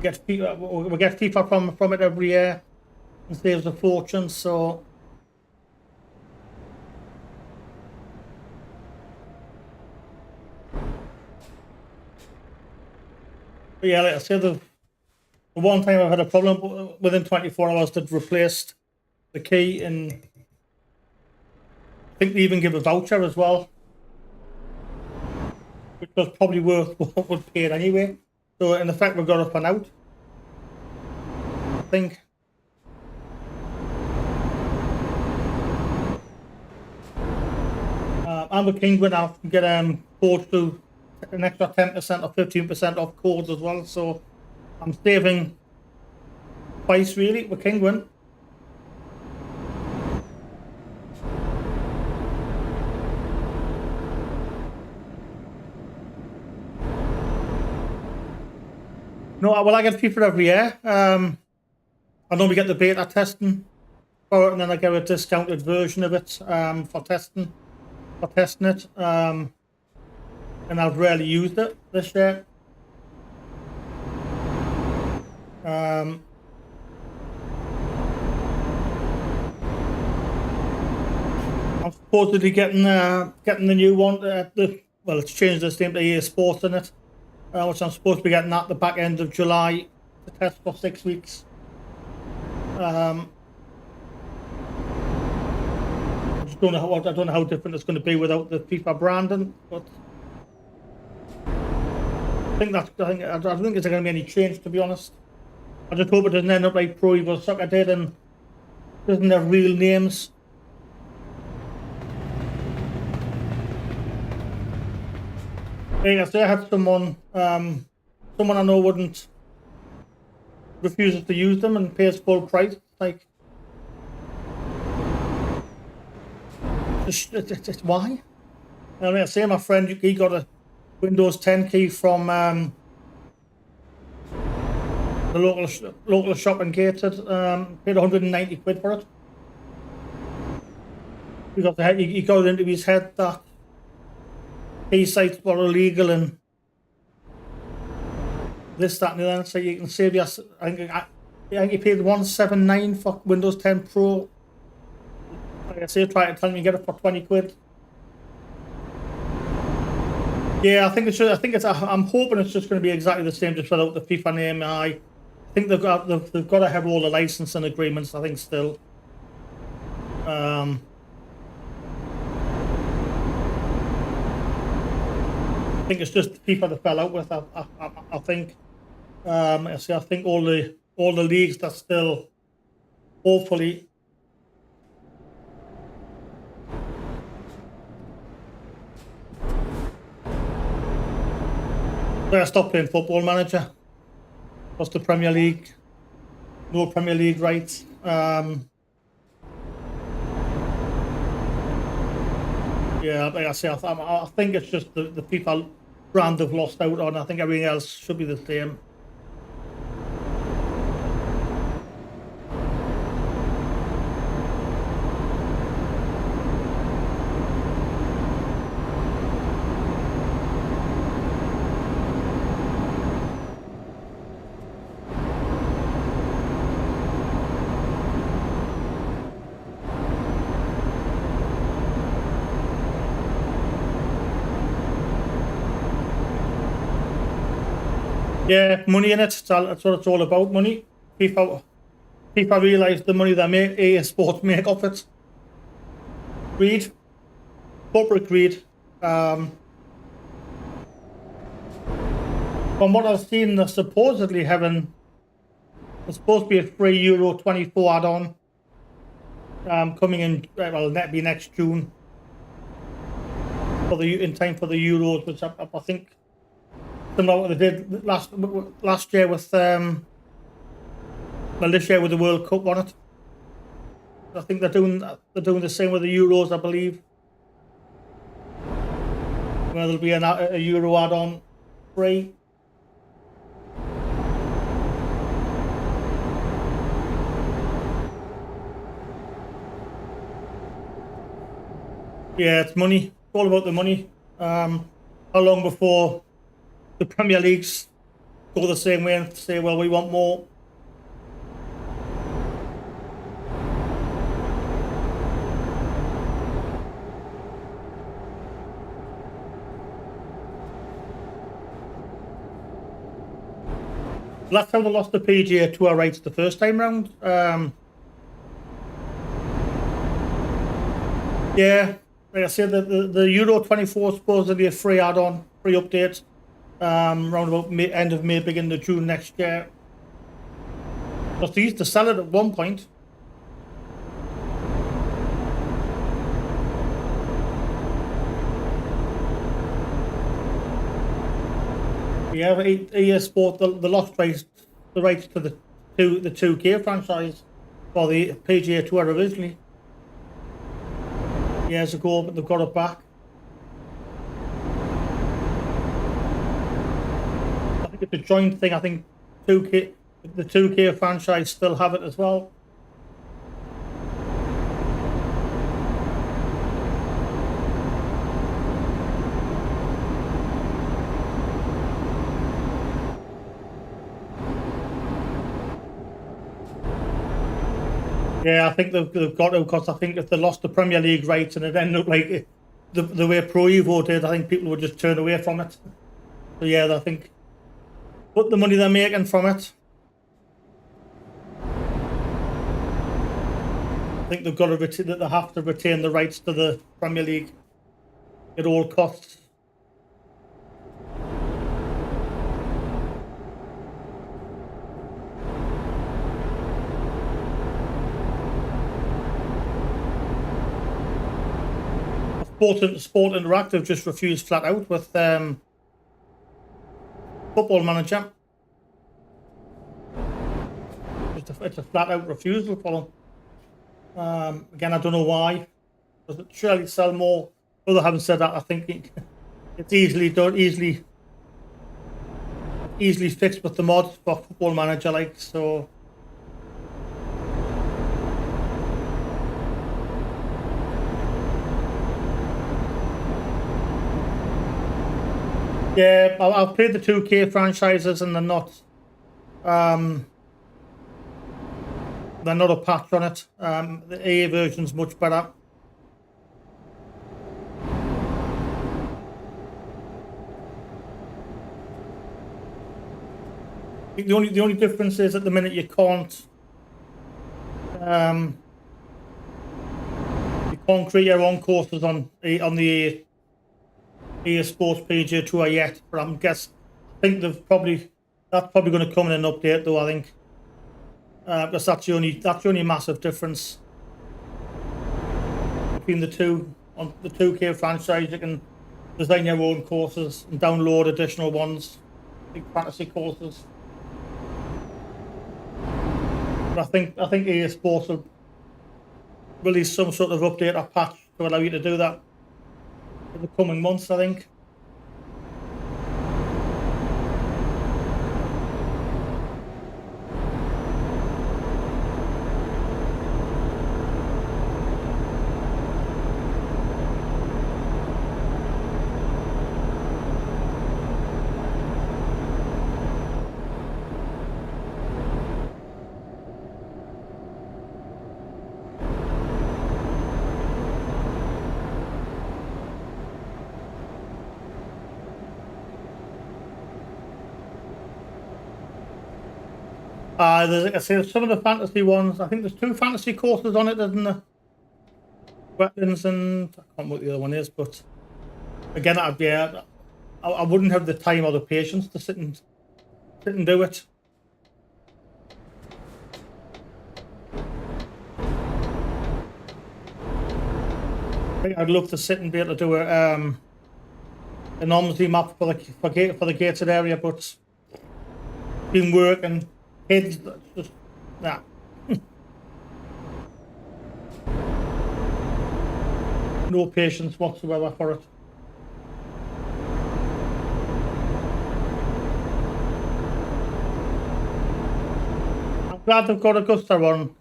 We get FIFA from it every year. It saves a fortune, so. But yeah, like I said, the one time I've had a problem within 24 hours to replace the key, and I think they even give a voucher as well, which was probably worth what was paid anyway. So in effect, we've got up and out, I think. I'm a Penguin. I can get codes to an extra 10% or 15% off codes as well. So I'm saving twice really with Penguin. No, well, I get FIFA every year. I normally get the beta testing for it, and then I get a discounted version of it for testing it. And I've rarely used it this year. I'm supposedly getting the new one. Well, it's changed its name to EA Sports in it, which I'm supposed to be getting at the back end of July to test for 6 weeks. I don't know how different it's going to be without the FIFA branding, but I don't think there's going to be any change, to be honest. I just hope it doesn't end up like Pro Evo Soccer did and doesn't have real names. I had someone I know wouldn't refuses to use them and pays full price. Like, it's why? I mean, I say my friend, he got a Windows 10 key from the local shop in Gateshead, paid 190 quid for it. He got it into his head that key sites were illegal and this, that, and the other. So you can save your. I think he paid 179 for Windows 10 Pro. Like I say, try to tell me you get it for 20 quid. Yeah, I think it's. I'm hoping it's just going to be exactly the same, just without the FIFA and AMI. I think they've got to have all the licensing agreements. I think still. I think it's just FIFA they fell out with. I think. I think all the leagues that still, hopefully. I stopped playing Football Manager. Lost the Premier League. No Premier League rights. Yeah, like I say, I think it's just the FIFA brand they've lost out on. I think everything else should be the same. Yeah, money in it. That's what it's all about. Money. FIFA realised the money they make, EA Sports make off it. Greed. Corporate greed. From what I've seen, they're supposedly having. There's supposed to be a free Euro 24 add-on coming in. Well, that'll be next June. In time for the Euros, which I think. Similar to what they did last year with well, this year with the World Cup on it. I think they're doing the same with the Euros, I believe. Where there'll be a Euro add-on free. Yeah, it's money. It's all about the money. How long before the Premier Leagues go the same way and say, well, we want more? That's how they lost the PGA Tour rights the first time round. Yeah, like I said, the Euro 24 is supposedly a free add-on, free update. Around about end of May, beginning of June next year. Because they used to sell it at one point. Yeah, EA Sport the lost rights to the 2K franchise for the PGA Tour originally years ago, but they've got it back. I think it's a joint thing. I think the 2K franchise still have it as well. Yeah, I think they've got to, because I think if they lost the Premier League rights and it ended up like the way Pro Evo did, I think people would just turn away from it. So yeah, I think put the money they're making from it. I think they've got to they have to retain the rights to the Premier League at all costs. Sport Interactive just refused flat out with Football Manager. It's a flat out refusal for them. Again, I don't know why. Does it surely sell more? Although having said that, I think it's easily done, easily fixed with the mods for Football Manager, like so. Yeah, I've played the 2K franchises and they're not a patch on it. The A version's much better. The only difference is at the minute you can't create your own courses on the EA Sports PGA Tour yet, but I think that's probably going to come in an update though. I think because that's the only massive difference between the two. On the 2K franchise, you can design your own courses and download additional ones, big fantasy courses. But I think EA Sports will release some sort of update or patch to allow you to do that in the coming months, I think. There's, like I say, some of the fantasy ones. I think there's 2 fantasy courses on it, isn't there? Weapons and I can't remember what the other one is, but again, I wouldn't have the time or the patience to sit and do it. I think I'd love to sit and be able to do an OMSI map for the gated area, but between work and kids, that's just nah. No patience whatsoever for it. I'm glad they've got Augusta on.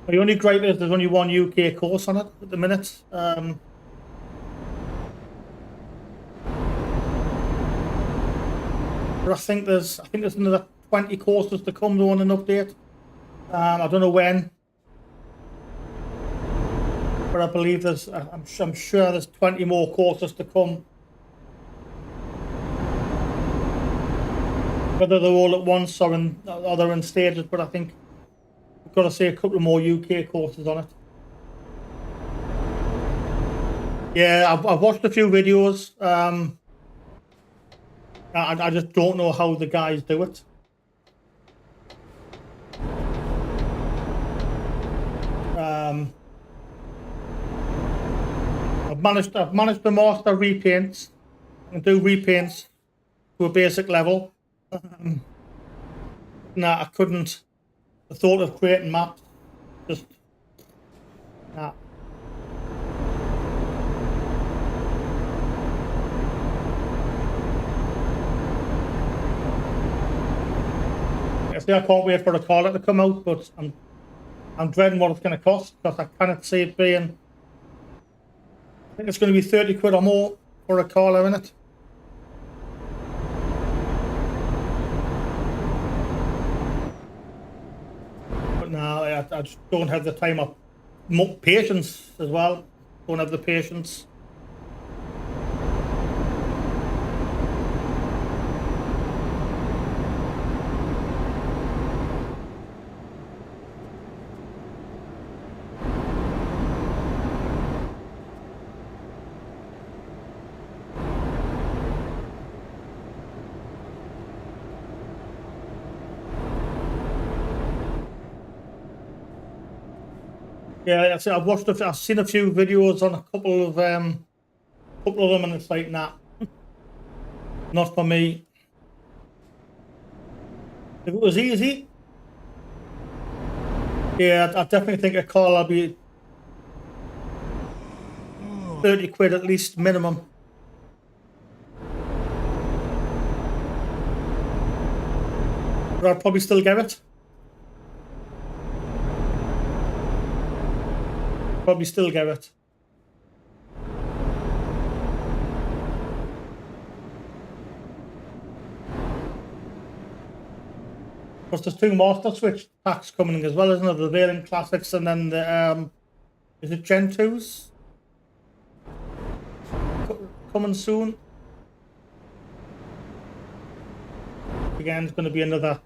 The only gripe is there's only one UK course on it at the minute. But I think there's another 20 courses to come though on an update. I don't know when, but I believe I'm sure there's 20 more courses to come. Whether they're all at once or they're in stages, but I think we've got to see a couple more UK courses on it. Yeah, I've watched a few videos. I just don't know how the guys do it. I've managed to master repaints and do repaints to a basic level. I couldn't. The thought of creating maps, just nah. I can't wait for the collar to come out, but I'm dreading what it's going to cost because I cannot see it being. I think it's going to be 30 quid or more for a collar in it. But no, I just don't have the time or patience as well. Don't have the patience. Yeah, I've seen a few videos on a couple of them, and it's like, nah, not for me. If it was easy, yeah, I definitely think a call will be 30 quid at least minimum. But I'll probably still get it. Probably still get it. Because there's 2 Masterswitch packs coming as well, isn't there? The Valiant Classics and then the is it Gen 2s coming soon? again, it's going to be another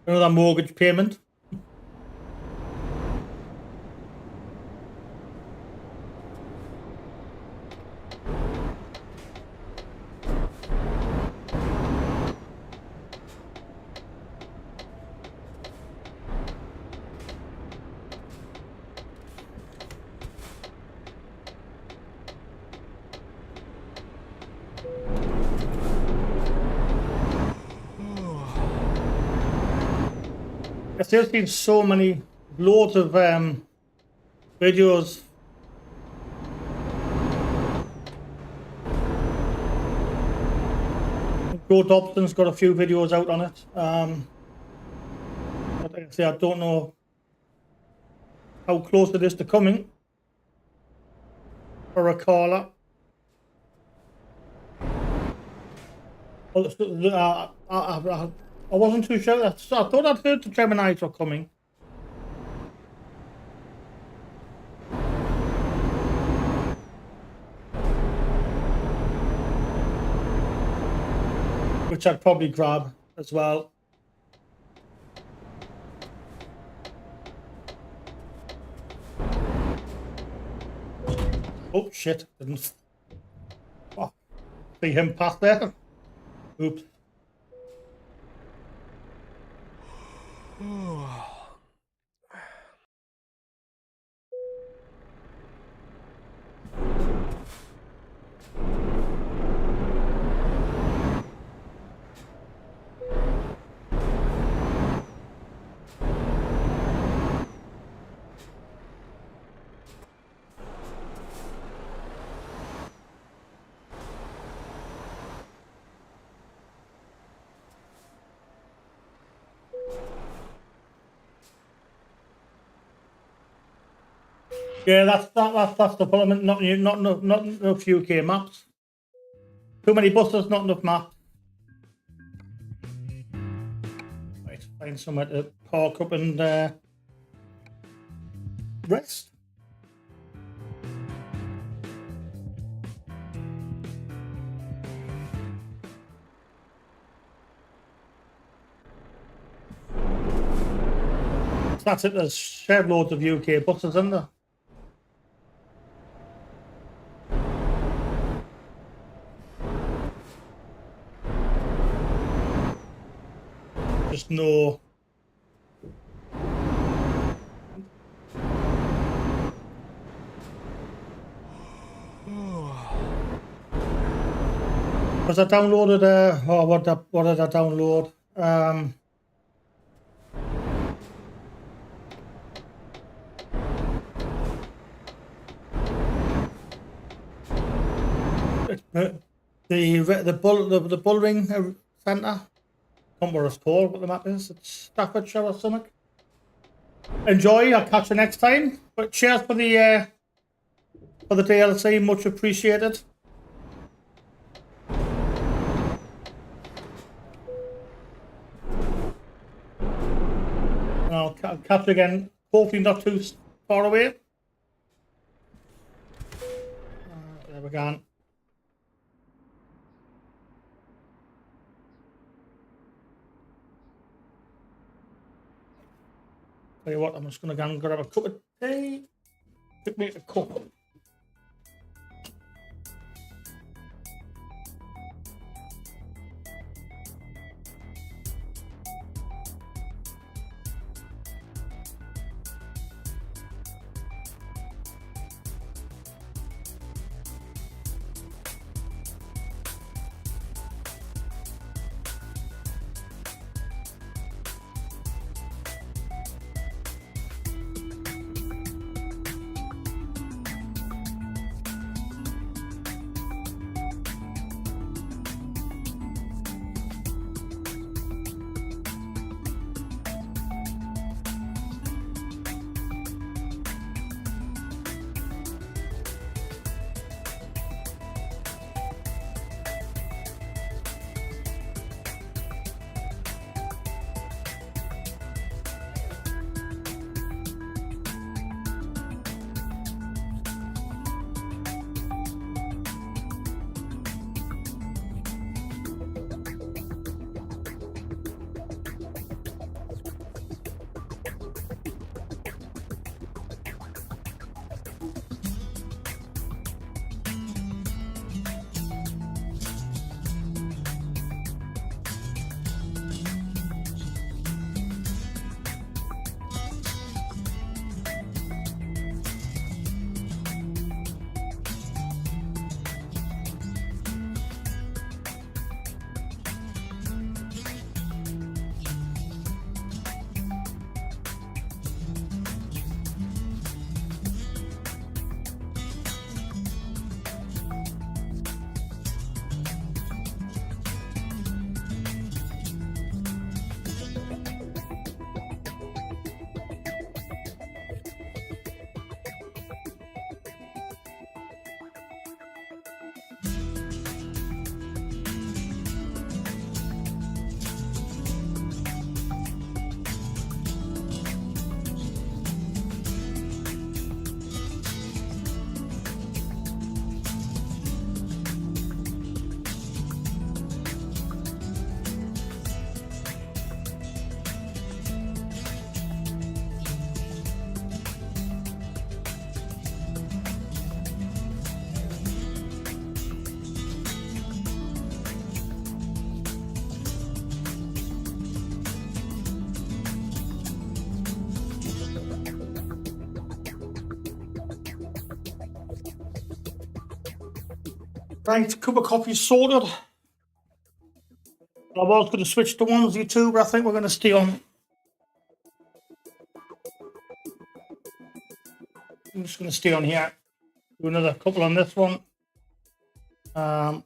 mortgage payment. There's been so many, loads of videos. Joe Dobson's got a few videos out on it. But like I say, I don't know how close it is to coming for a caller. I wasn't too sure. I thought I'd heard the Geminis were coming. Which I'd probably grab as well. Oh shit, didn't see him pass there. Oops. Yeah, that's the problem. Not enough UK maps. Too many buses, not enough maps. Right, find somewhere to park up and rest. That's it. There's shed loads of UK buses, isn't there? Just no. Because I downloaded what did I download? The Bullring Centre. I can't remember what it's called, what the map is. It's Staffordshire or something. Enjoy. I'll catch you next time. But cheers for the DLC. Much appreciated. And I'll catch you again. Hopefully not too far away. There we go. Tell you what, I'm just going to go and grab a cup of tea. Make me a cup. Right, cup of coffee sorted. I was going to switch to OMSI 2, but I think we're going to stay on. I'm just going to stay on here. Do another couple on this one. So,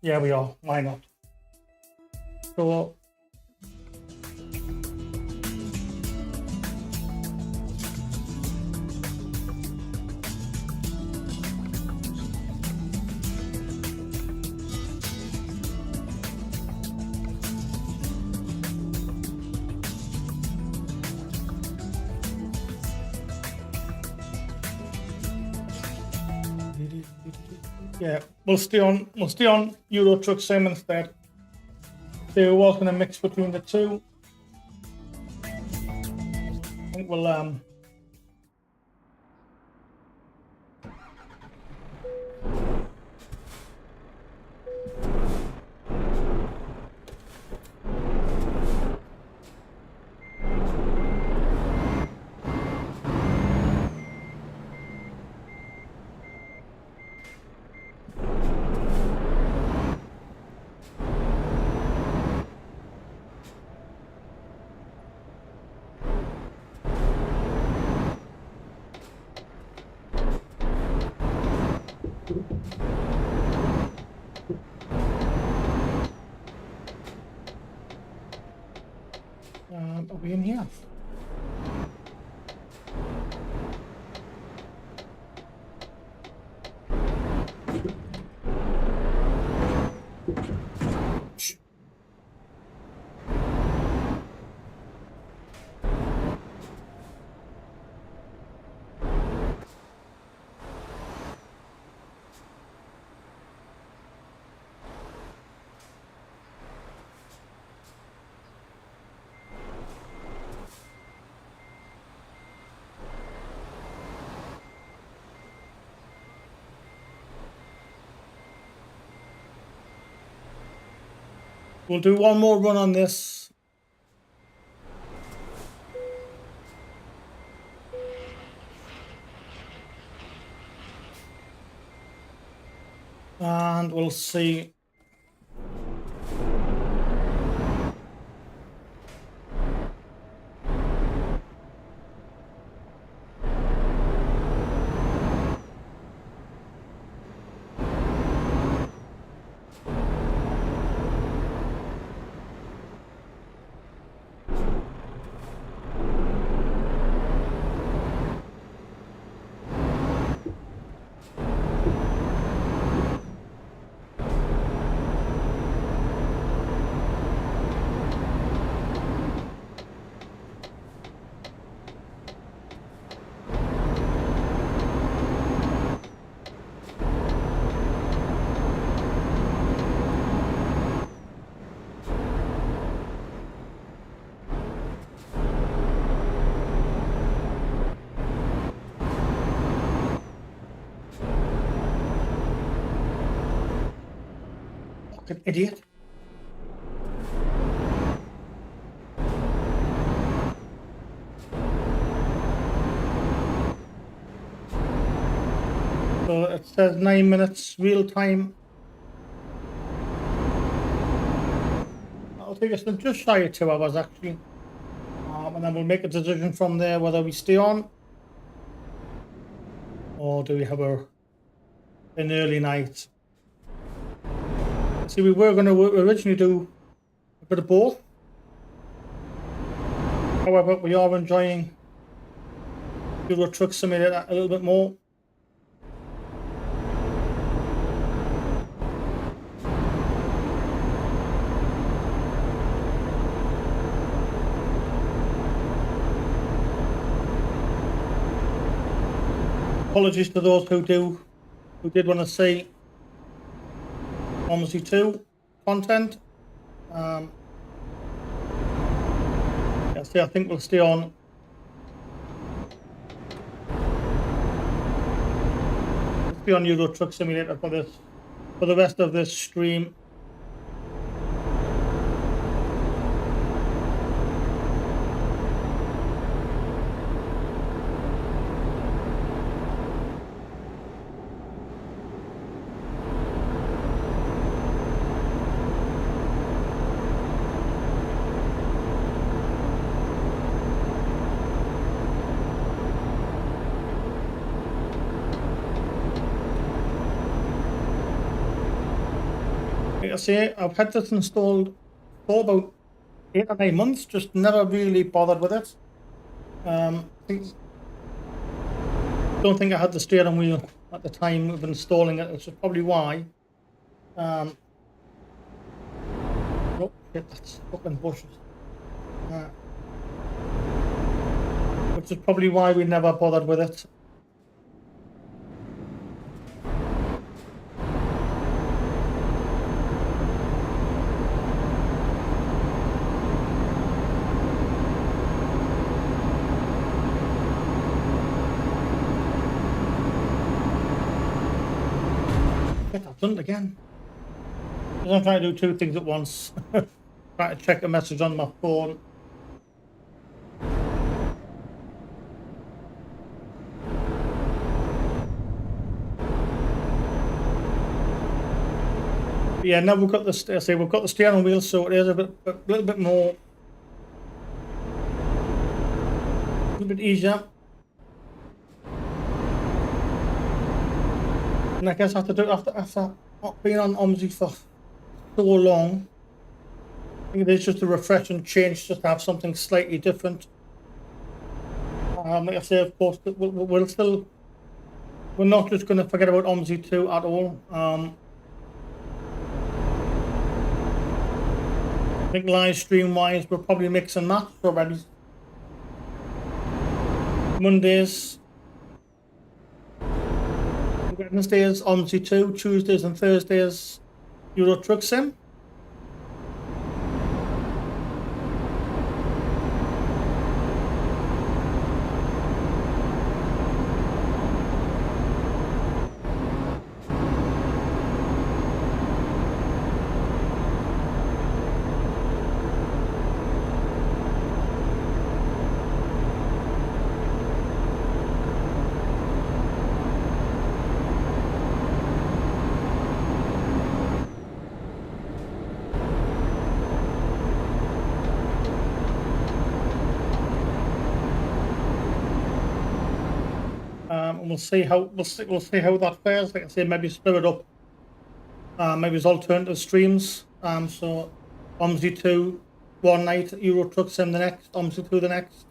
yeah, we are. Why not? So, yeah, we'll stay on Euro Truck Sim instead. They were going to mix between the two. I think we'll are we in here? We'll do one more run on this. And we'll see. Fucking idiot. So it says 9 minutes real time. That'll take us to just shy of 2 hours actually. And then we'll make a decision from there whether we stay on or do we have an early night. See, we were going to originally do a bit of both. However, we are enjoying Euro Truck Simulator a little bit more. Apologies to those who did want to see OMSI 2 content. Yes, I think we'll stay on. Let's be on Euro Truck Simulator for the rest of this stream. Like I say, I've had this installed for about 8 or 9 months, just never really bothered with it. Don't think I had the steering wheel at the time of installing it, which is probably why. Oh shit, that's fucking bushes. Which is probably why we never bothered with it. I've done it again. I'm trying to do two things at once. Trying to check a message on my phone. Yeah, now we've got the steering wheel, so it is a little bit more, a little bit easier. And I guess I have to do it after not being on OMSI for so long. I think it is just a refreshing change, just to have something slightly different. Like I say, of course, we're not just going to forget about OMSI 2 at all. I think live stream wise, we'll probably mix and match already. Mondays, Wednesdays, OMSI 2, Tuesdays and Thursdays, Euro Truck Sim. And we'll see how that fares. Like I say, maybe split it up. Maybe it's alternative streams. So OMSI 2 one night, Euro Truck Sim the next, OMSI 2 the next,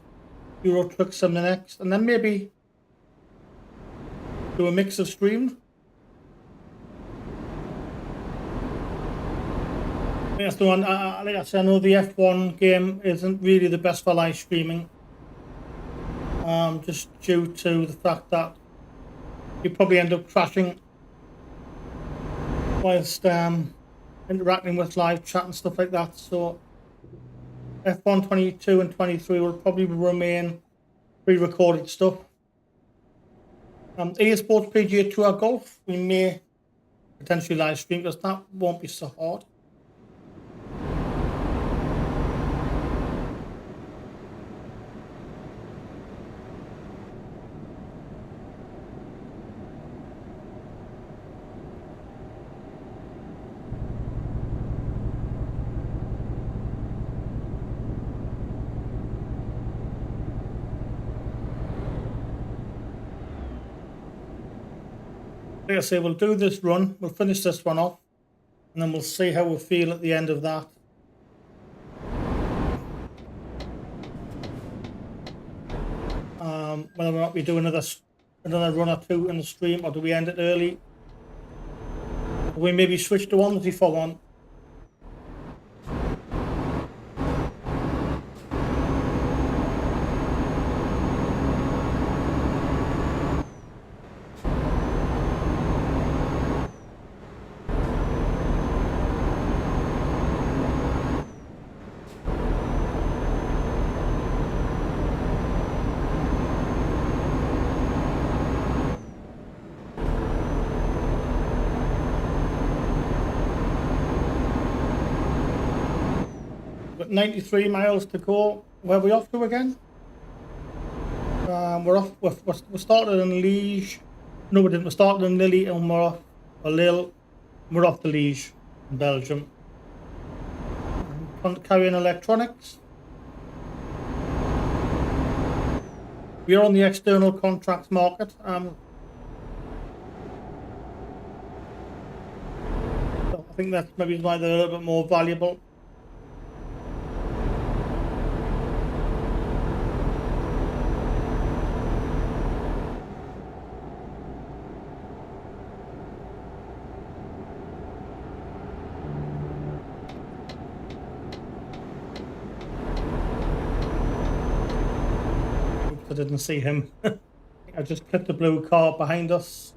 Euro Truck Sim the next, and then maybe do a mix of streams. That's the one. Like I said, I know the F1 game isn't really the best for live streaming. Just due to the fact that you probably end up crashing whilst interacting with live chat and stuff like that. So F1 22 and 23 will probably remain pre-recorded stuff. EA Sports PGA Tour Golf, we may potentially live stream because that won't be so hard. Like I say, we'll do this run, we'll finish this one off, and then we'll see how we feel at the end of that. Whether or not we do another run or two in the stream, or do we end it early? We maybe switch to OMSI for one. Got 93 miles to go. Where are we off to again? We started in Liège. No, we didn't. We started in Lille and we're off to Liège in Belgium. Carrying electronics. We are on the external contracts market. I think that's maybe why they're a little bit more valuable. Oops, I didn't see him. I just clipped the blue car behind us.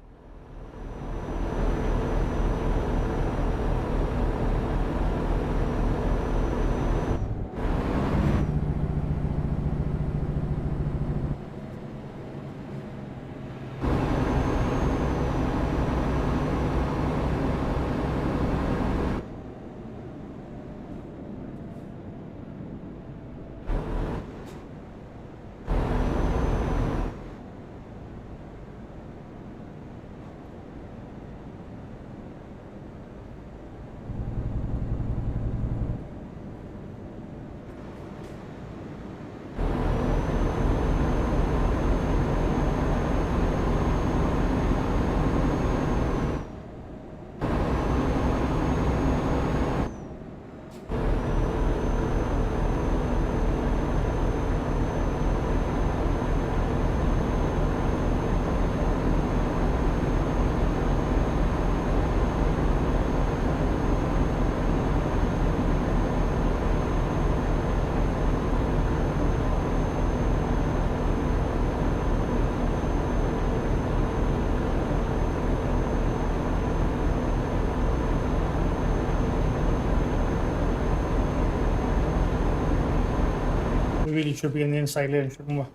We really should be in the inside lane, shouldn't we?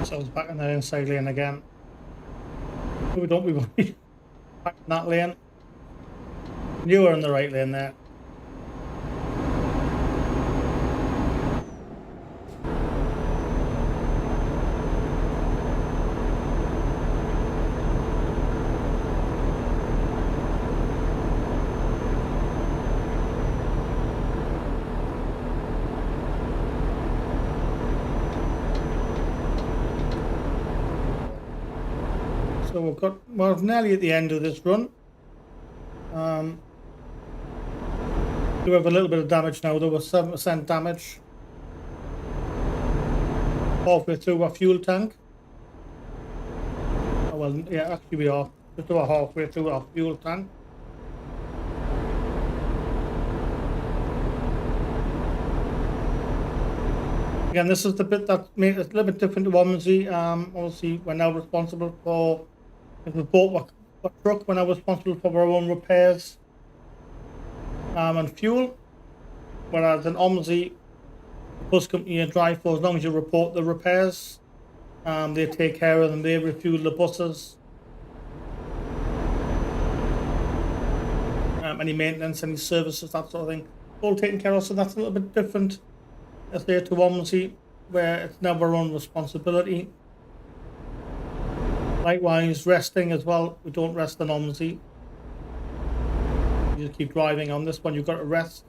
ourselves back in the inside lane again. We don't, we want to be back in that lane. You were in the right lane there. So we're nearly at the end of this run. We have a little bit of damage now. There was 7% damage halfway through our fuel tank. Oh, well, yeah, actually we are just about halfway through our fuel tank. Again, this is the bit that made it a little bit different to OMSI. Obviously, we're now responsible for, if we bought a truck, we're now responsible for our own repairs and fuel. Whereas in OMSI, the bus company you drive for, as long as you report the repairs, they take care of them, they refuel the buses. Any maintenance, any services, that sort of thing, all taken care of, so that's a little bit different as there to OMSI, where it's now our own responsibility. Likewise, resting as well, we don't rest on OMSI. You just keep driving. On this one, you've got to rest.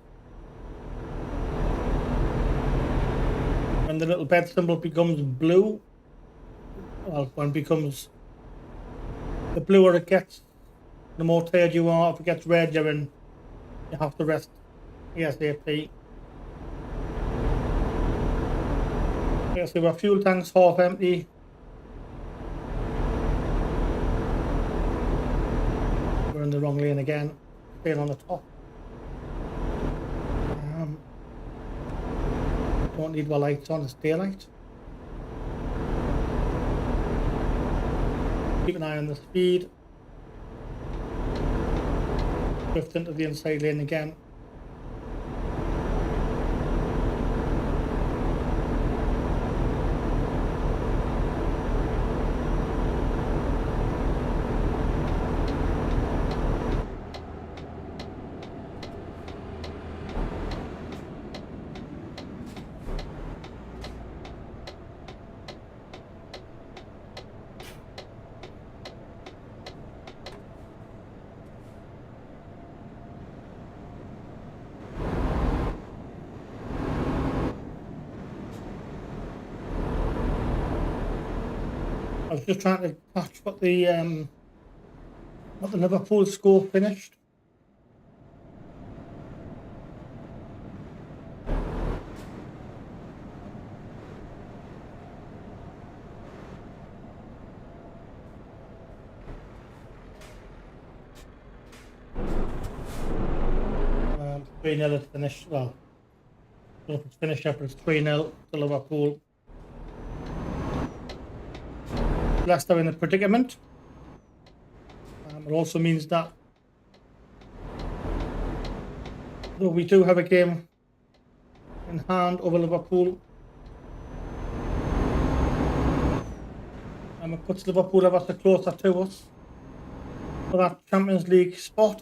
When the little bed symbol becomes blue, well, when it becomes, the bluer it gets, the more tired you are. If it gets red, you have to rest ASAP. Okay, so our fuel tank's half empty. We're in the wrong lane again. Staying on the top. Don't need our lights on, it's daylight. Keep an eye on the speed. Drift into the inside lane again. I was just trying to catch what the Liverpool score finished. Um, 3-0 it finished. Well, I don't know if it's finished up, but it's 3-0 to Liverpool. Leicester in a predicament. It also means that though we do have a game in hand over Liverpool, it puts Liverpool ever so closer to us for that Champions League spot.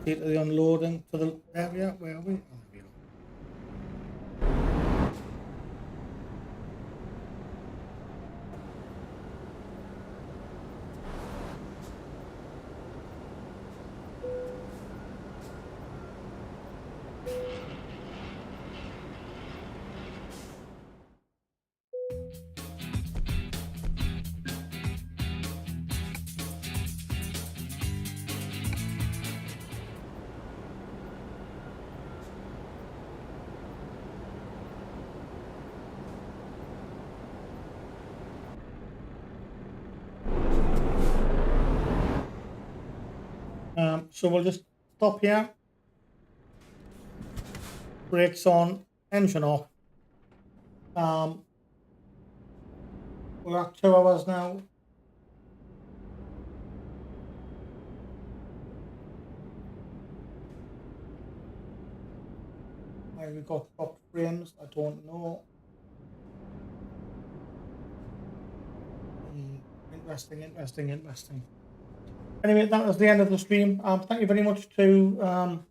To the unloading to the area. Where are we? Oh, there we are. So we'll just stop here. Brakes on, engine off. We're at 2 hours now. Why we got dropped frames, I don't know. Interesting. Anyway, that was the end of the stream. Thank you very much to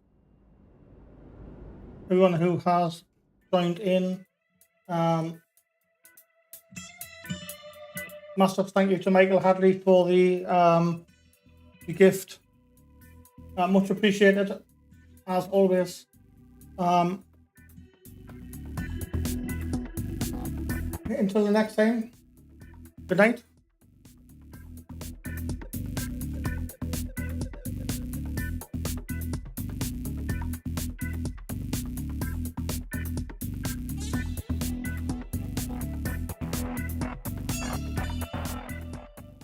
everyone who has joined in. Massive thank you to Michael Hadley for the gift. Much appreciated, as always. Until the next time, good night.